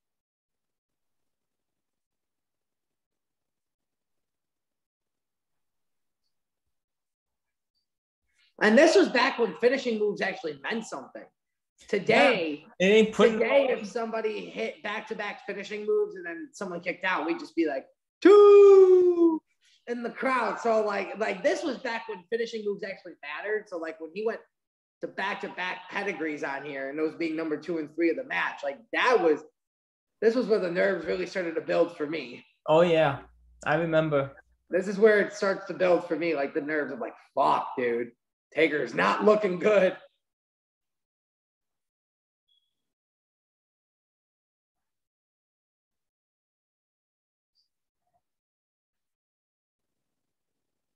And this was back when finishing moves actually meant something. Today, if somebody hit back-to-back finishing moves and then someone kicked out, we'd just be like, 2 in the crowd. So like this was back when finishing moves actually mattered. So like when he went to back-to-back pedigrees on here and those being number 2 and 3 of the match, like this was where the nerves really started to build for me. Oh yeah, I remember. This is where it starts to build for me, like the nerves of like, fuck, dude. Taker's not looking good.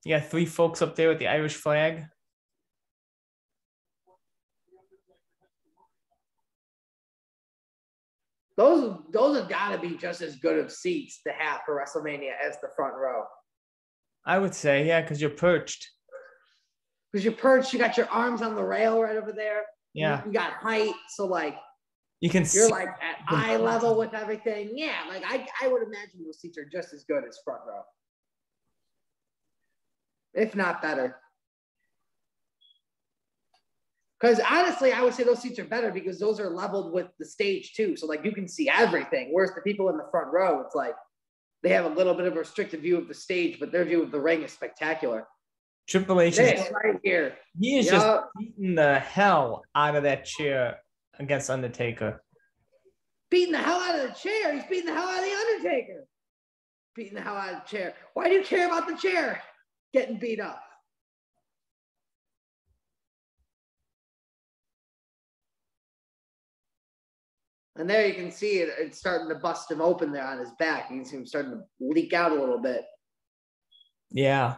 You got 3 folks up there with the Irish flag. Those have got to be just as good of seats to have for WrestleMania as the front row. I would say, yeah, because you're perched. Because you're perched, you got your arms on the rail right over there. Yeah. You got height, so like you're like at eye level with everything. Yeah, like I would imagine those seats are just as good as front row. If not better. Because honestly, I would say those seats are better because those are leveled with the stage too. So like you can see everything. Whereas the people in the front row, it's like they have a little bit of a restricted view of the stage, but their view of the ring is spectacular. Triple H is right here. He is just beating the hell out of that chair against Undertaker. Beating the hell out of the chair. He's beating the hell out of the Undertaker. Beating the hell out of the chair. Why do you care about the chair getting beat up? And there you can see it. It's starting to bust him open there on his back. You can see him starting to leak out a little bit. Yeah.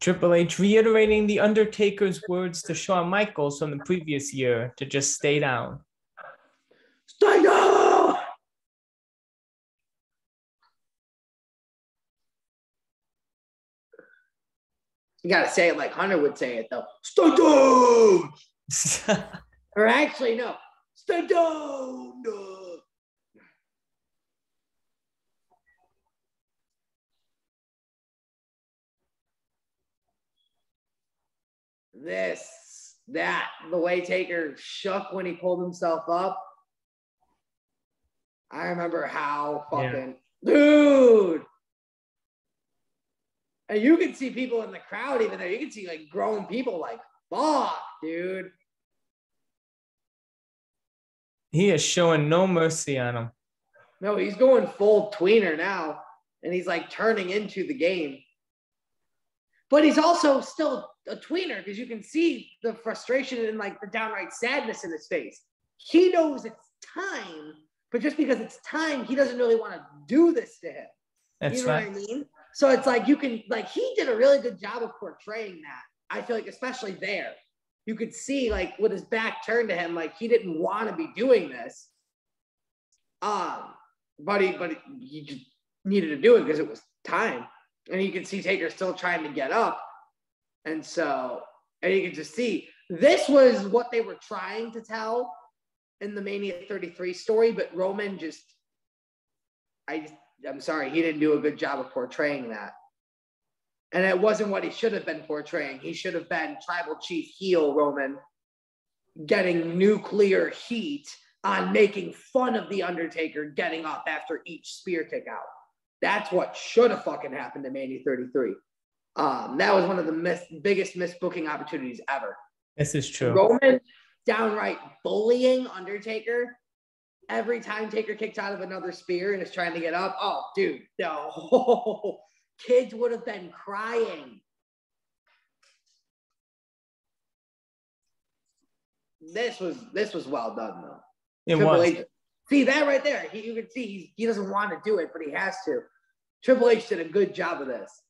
Triple H reiterating the Undertaker's words to Shawn Michaels from the previous year to just stay down. Stay down! You got to say it like Hunter would say it, though. Stay down! Or actually, no. Stay down! The way Taker shook when he pulled himself up. I remember how fucking, dude. And you can see people in the crowd even there. You can see like grown people like, fuck, dude. He is showing no mercy on him. No, he's going full tweener now. And he's like turning into the game. But he's also still a tweener because you can see the frustration and like the downright sadness in his face. He knows it's time, but just because it's time, he doesn't really want to do this to him. That's you know right. What I mean? So it's like you can, like, he did a really good job of portraying that. I feel like, especially there, you could see, like, with his back turned to him, like, he didn't want to be doing this. But he just needed to do it because it was time. And you can see Taker still trying to get up. And you can just see, this was what they were trying to tell in the Mania 33 story, but Roman I'm sorry, he didn't do a good job of portraying that. And it wasn't what he should have been portraying. He should have been tribal chief heel Roman, getting nuclear heat on making fun of The Undertaker getting up after each spear kick out. That's what should have fucking happened to Mania 33. That was one of the biggest misbooking opportunities ever. This is true. Roman downright bullying Undertaker every time Taker kicks out of another spear and is trying to get up. Oh, dude, no. Kids would have been crying. This was well done, though. It was. H, see that right there? You can see he doesn't want to do it, but he has to. Triple H did a good job of this.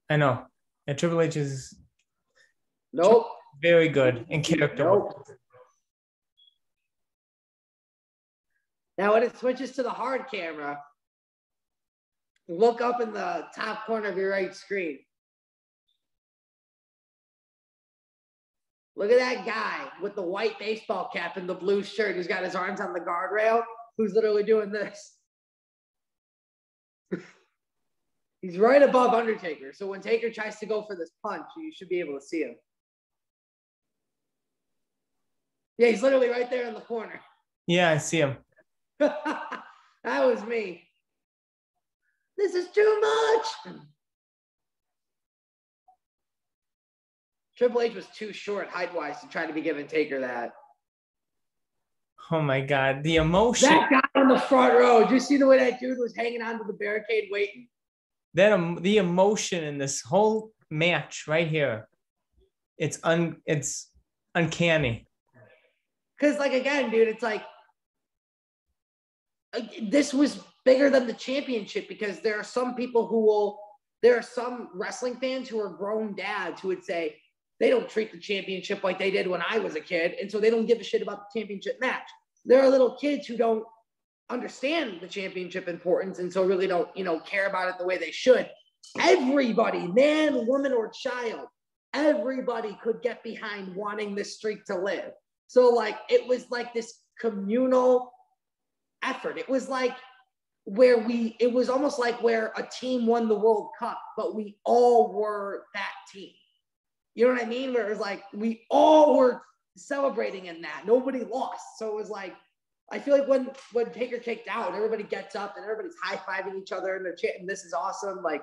I know. And Triple H is very good in character. Now, when it switches to the hard camera, look up in the top corner of your right screen. Look at that guy with the white baseball cap and the blue shirt who's got his arms on the guardrail, who's literally doing this. He's right above Undertaker. So when Taker tries to go for this punch, you should be able to see him. Yeah, he's literally right there in the corner. Yeah, I see him. That was me. This is too much. Triple H was too short height-wise to try to be giving Taker that. Oh, my God. The emotion. That guy in the front row. Did you see the way that dude was hanging onto the barricade waiting? The emotion in this whole match right here. It's uncanny. Because, like, again, dude, it's like this was bigger than the championship because there are some wrestling fans who are grown dads who would say they don't treat the championship like they did when I was a kid, and so they don't give a shit about the championship match. There are little kids who don't understand the championship importance and so really don't, care about it the way they should. Everybody, man, woman, or child, everybody could get behind wanting this streak to live. So, like, it was like this communal effort. It was like it was almost like where a team won the World Cup, but we all were that team. You know what I mean? Where it was like we all were celebrating in that. Nobody lost. So it was like, I feel like when Taker kicked out, everybody gets up and everybody's high-fiving each other and they're chanting, "This is awesome." Like,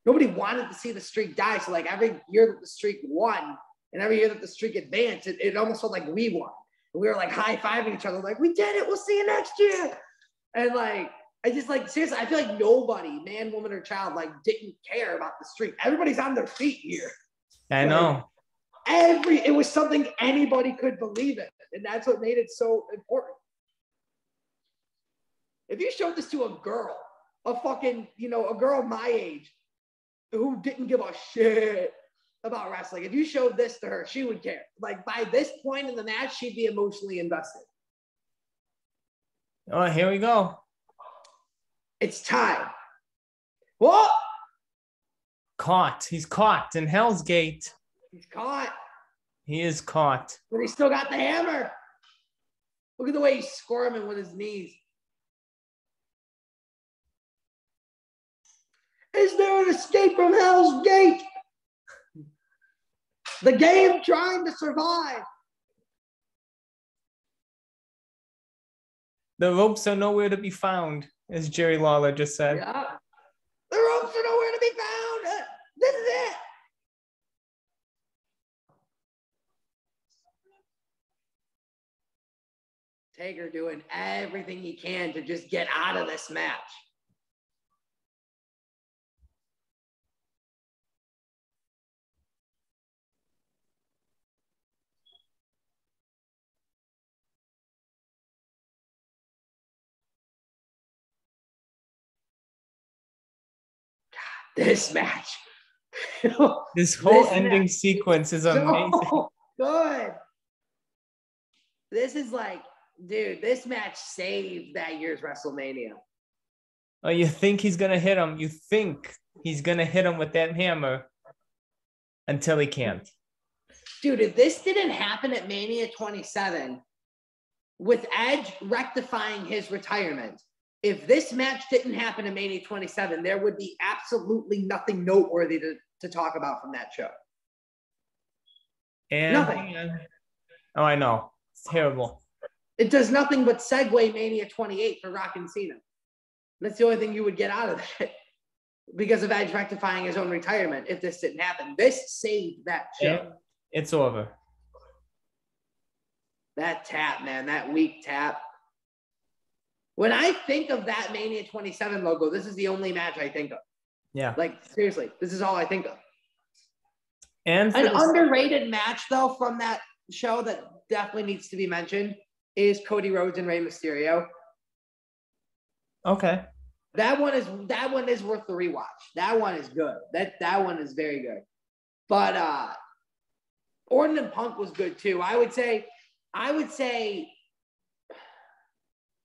nobody wanted to see the streak die. So, like, every year that the streak won and every year that the streak advanced, it almost felt like we won. And we were like high-fiving each other, like, "We did it. We'll see you next year." And like, I just like, seriously, I feel like nobody, man, woman, or child, like, didn't care about the streak. Everybody's on their feet here. I know. It was something anybody could believe in. And that's what made it so important. If you showed this to a girl, a girl my age who didn't give a shit about wrestling, if you showed this to her, she would care. Like, by this point in the match, she'd be emotionally invested. Oh, here we go. It's time. What? Caught. He's caught in Hell's Gate. He's caught. He is caught. But he's still got the hammer. Look at the way he's squirming with his knees. Is there an escape from Hell's Gate? The game trying to survive. The ropes are nowhere to be found, as Jerry Lawler just said. Yeah. The ropes are nowhere to be found. This is it. Taker doing everything he can to just get out of this match. This match. This whole ending sequence is amazing. So good. This is like, dude, this match saved that year's WrestleMania. Oh, you think he's going to hit him. You think he's going to hit him with that hammer until he can't. Dude, if this didn't happen at Mania 27, with Edge rectifying his retirement, if this match didn't happen at Mania 27, there would be absolutely nothing noteworthy to talk about from that show. And nothing. Oh, I know. It's terrible. It does nothing but segue Mania 28 for Rock and Cena. That's the only thing you would get out of it because of Edge rectifying his own retirement if this didn't happen. This saved that show. It's over. That tap, man, that weak tap. When I think of that Mania 27 logo, this is the only match I think of. Yeah. Like, seriously, this is all I think of. And an underrated match, though, from that show that definitely needs to be mentioned is Cody Rhodes and Rey Mysterio. Okay. That one is worth the rewatch. That one is good. That one is very good. But Orton and Punk was good too. I would say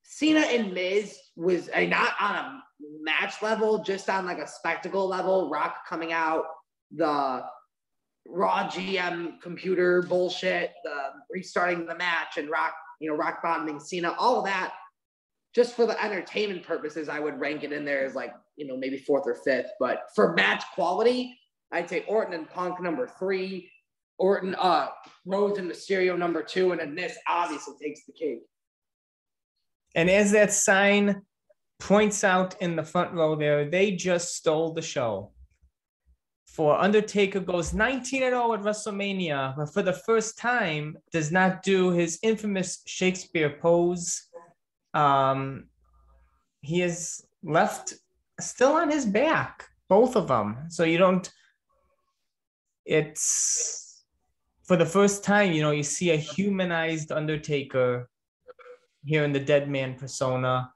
Cena and Miz was not on a match level, just on like a spectacle level. Rock coming out, the Raw GM computer bullshit, the restarting the match, and Rock bottoming Cena, all of that. Just for the entertainment purposes, I would rank it in there as like, maybe fourth or fifth. But for match quality, I'd say Orton and Punk number 3, Rhodes and Mysterio number 2, and then this obviously takes the cake. And as that sign points out in the front row there, they just stole the show. For Undertaker goes 19-0 at WrestleMania, but for the first time does not do his infamous Shakespeare pose. He is left still on his back, both of them. So it's for the first time, you see a humanized Undertaker here in the Deadman persona.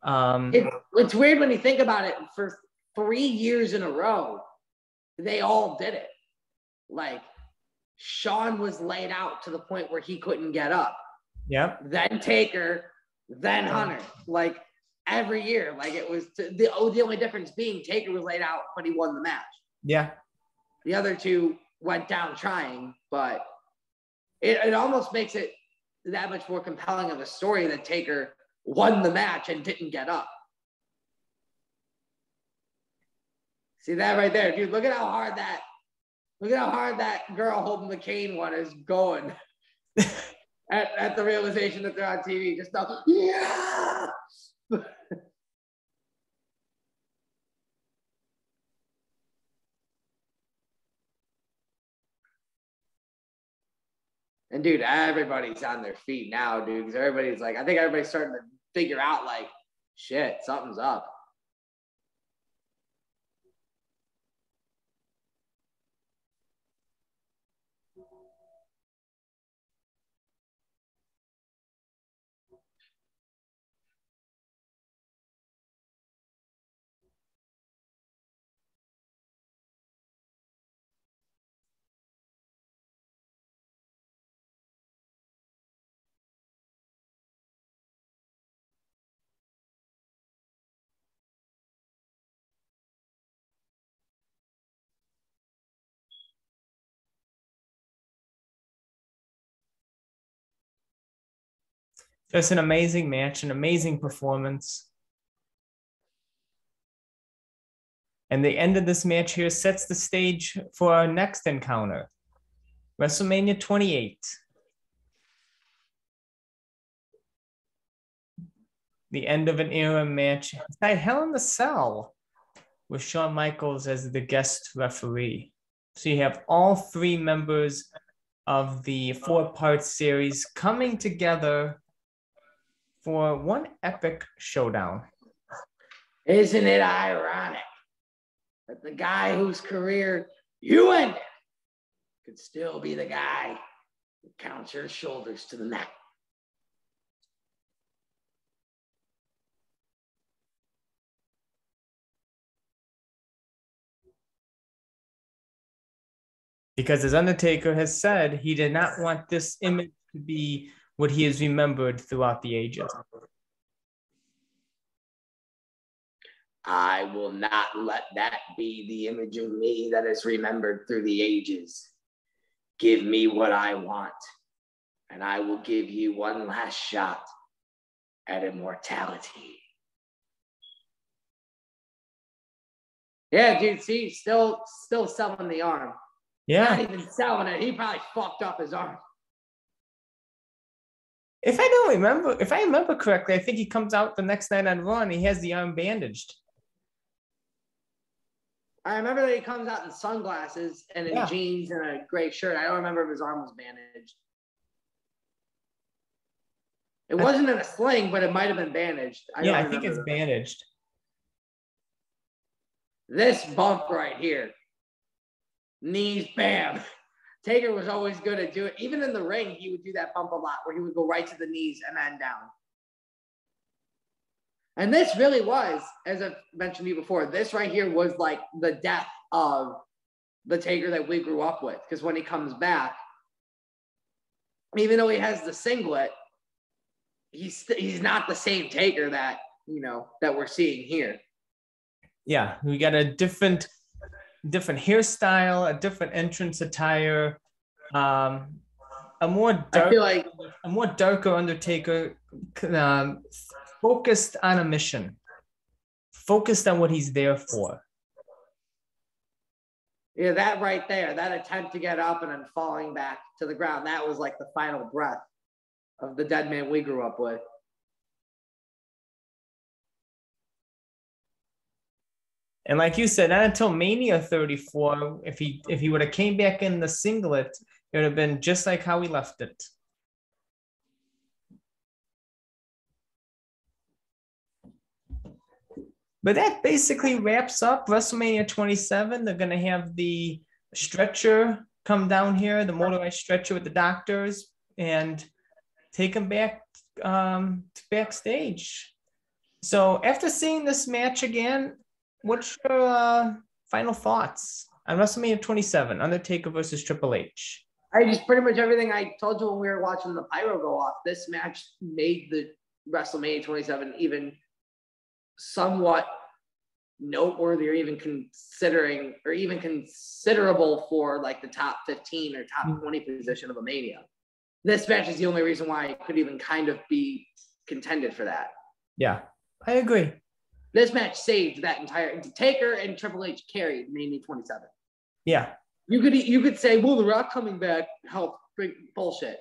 It's weird when you think about it. For 3 years in a row, they all did it. Like, Shawn was laid out to the point where he couldn't get up. Yep. Then Taker, then Hunter. Like, every year. Like, it was the only difference being Taker was laid out, but he won the match. Yeah. The other two went down trying, but it almost makes it that much more compelling of a story that Taker won the match and didn't get up. See that right there, dude? Look at how hard that girl holding the cane one is going at the realization that they're on TV. Just now, yeah. And dude, everybody's on their feet now, dude. Because everybody's like, I think everybody's starting to figure out, like, shit, something's up. Just an amazing match, an amazing performance. And the end of this match here sets the stage for our next encounter, WrestleMania 28. The end of an era match inside Hell in the Cell with Shawn Michaels as the guest referee. So you have all 3 members of the 4-part series coming together for one epic showdown. Isn't it ironic that the guy whose career you ended could still be the guy who counts your shoulders to the mat? Because as Undertaker has said, he did not want this image to be what he is remembered throughout the ages. I will not let that be the image of me that is remembered through the ages. Give me what I want, and I will give you one last shot at immortality. Yeah, dude, see, still selling the arm. Yeah. Not even selling it. He probably fucked up his arm. If I remember correctly, I think he comes out the next night on Raw and he has the arm bandaged. I remember that he comes out in sunglasses and in jeans and a gray shirt. I don't remember if his arm was bandaged. It wasn't in a sling, but it might have been bandaged. I think it's bandaged. This bump right here. Knees, bam. Taker was always good at doing it. Even in the ring, he would do that bump a lot where he would go right to the knees and then down. And this really was, as I've mentioned to you before, this right here was like the death of the Taker that we grew up with. Because when he comes back, even though he has the singlet, he's not the same Taker that, that we're seeing here. Yeah, we got a different hairstyle, a different entrance attire, a more darker Undertaker, focused on a mission, focused on what he's there for. Yeah, that right there, that attempt to get up and then falling back to the ground, that was like the final breath of the Deadman we grew up with. And like you said, not until Mania 34, if he would have came back in the singlet, it would have been just like how he left it. But that basically wraps up WrestleMania 27. They're going to have the stretcher come down here, the motorized stretcher with the doctors, and take him back to backstage. So after seeing this match again, what's your final thoughts on WrestleMania 27, Undertaker versus Triple H? I just pretty much everything I told you when we were watching the pyro go off. This match made the WrestleMania 27 even somewhat noteworthy, or even considerable for like the top 15 or top 20 position of a Mania. This match is the only reason why it could even kind of be contended for that. Yeah, I agree. This match saved that entire Taker and Triple H carried Mania 27. Yeah. You could say, well, The Rock coming back helped bring bullshit.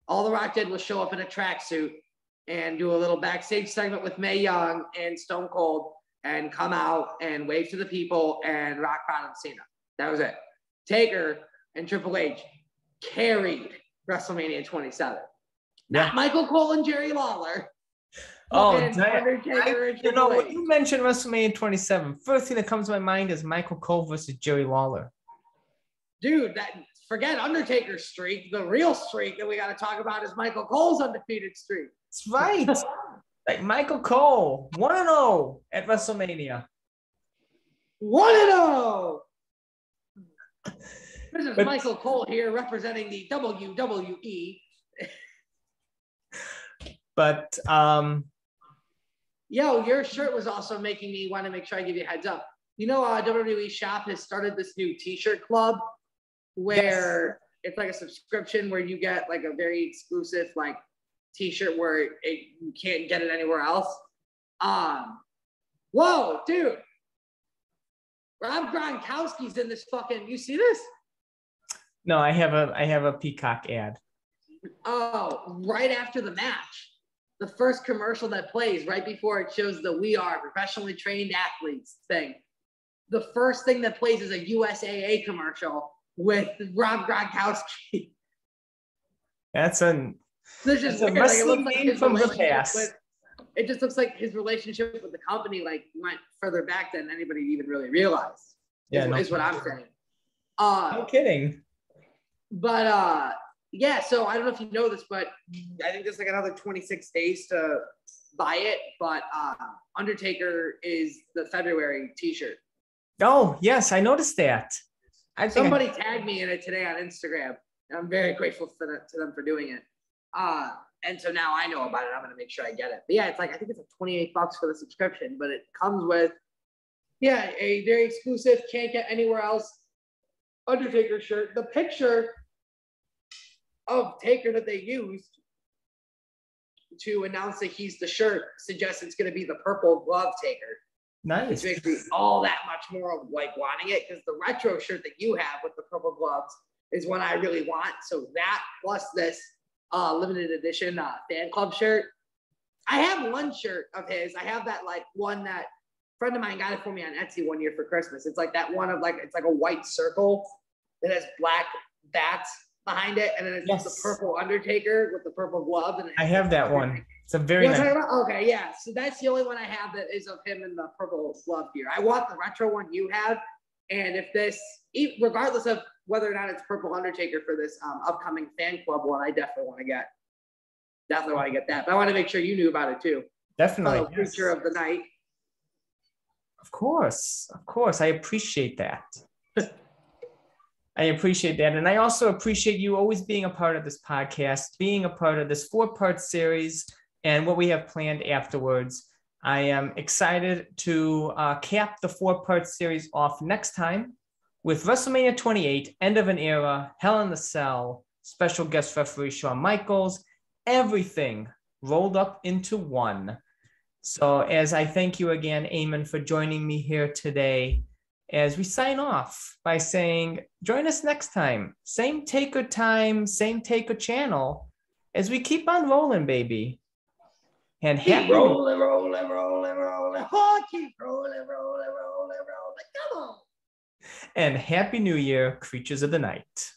All The Rock did was show up in a tracksuit and do a little backstage segment with Mae Young and Stone Cold and come out and wave to the people and rock bottom Cena. That was it. Taker and Triple H carried WrestleMania 27. Yeah. Not Michael Cole and Jerry Lawler. When you mentioned WrestleMania 27, first thing that comes to my mind is Michael Cole versus Jerry Lawler. Dude, forget Undertaker's streak. The real streak that we got to talk about is Michael Cole's undefeated streak. That's right. Like Michael Cole, 1-0 at WrestleMania. 1-0. This is Michael Cole here representing the WWE. But your shirt was also making me want to make sure I give you a heads up. WWE Shop has started this new T-shirt club where it's like a subscription where you get like a very exclusive like T-shirt where you can't get it anywhere else. Whoa, dude! Rob Gronkowski's in this fucking. You see this? No, I have a Peacock ad. Oh, right after the match. The first commercial that plays right before it shows the "We Are Professionally Trained Athletes" thing. The first thing that plays is a USAA commercial with Rob Gronkowski. That's a wrestling name from the past. It just looks like his relationship with the company went further back than anybody even really realized. Is what I'm saying. No kidding. But so I don't know if you know this, but I think there's another 26 days to buy it. But Undertaker is the February T-shirt. Oh, yes, I noticed that. Somebody tagged me in it today on Instagram, and I'm very grateful to them for doing it. And so now I know about it. I'm going to make sure I get it. But yeah, I think it's like $28 for the subscription, but it comes with, a very exclusive, can't get anywhere else Undertaker shirt. The picture of Taker that they used to announce that he's the shirt suggests it's going to be the purple glove Taker. Nice. Which makes me all that much more wanting it, because the retro shirt that you have with the purple gloves is one I really want. So that plus this limited edition fan club shirt. I have one shirt of his. I have that one that friend of mine got it for me on Etsy one year for Christmas. It's like that one of like, it's like a white circle that has black bats behind it, and then it's the purple Undertaker with the purple glove. And I have that one. It's a very nice. Okay, yeah. So that's the only one I have that is of him in the purple glove here. I want the retro one you have, and if this, regardless of whether or not it's purple Undertaker for this upcoming fan club one, I definitely want to get that. But I want to make sure you knew about it too. Definitely. Creature of the night. Of course. I appreciate that. I appreciate that. And I also appreciate you always being a part of this podcast, being a part of this 4-part series and what we have planned afterwards. I am excited to cap the 4-part series off next time with WrestleMania 28, End of an Era, Hell in the Cell, special guest referee Shawn Michaels, everything rolled up into one. So as I thank you again, Eamon, for joining me here today, as we sign off by saying, join us next time. Same Taker time, same Taker channel, as we keep on rolling, baby. And keep rolling. Oh, keep rolling. Come on. And Happy New Year, creatures of the night.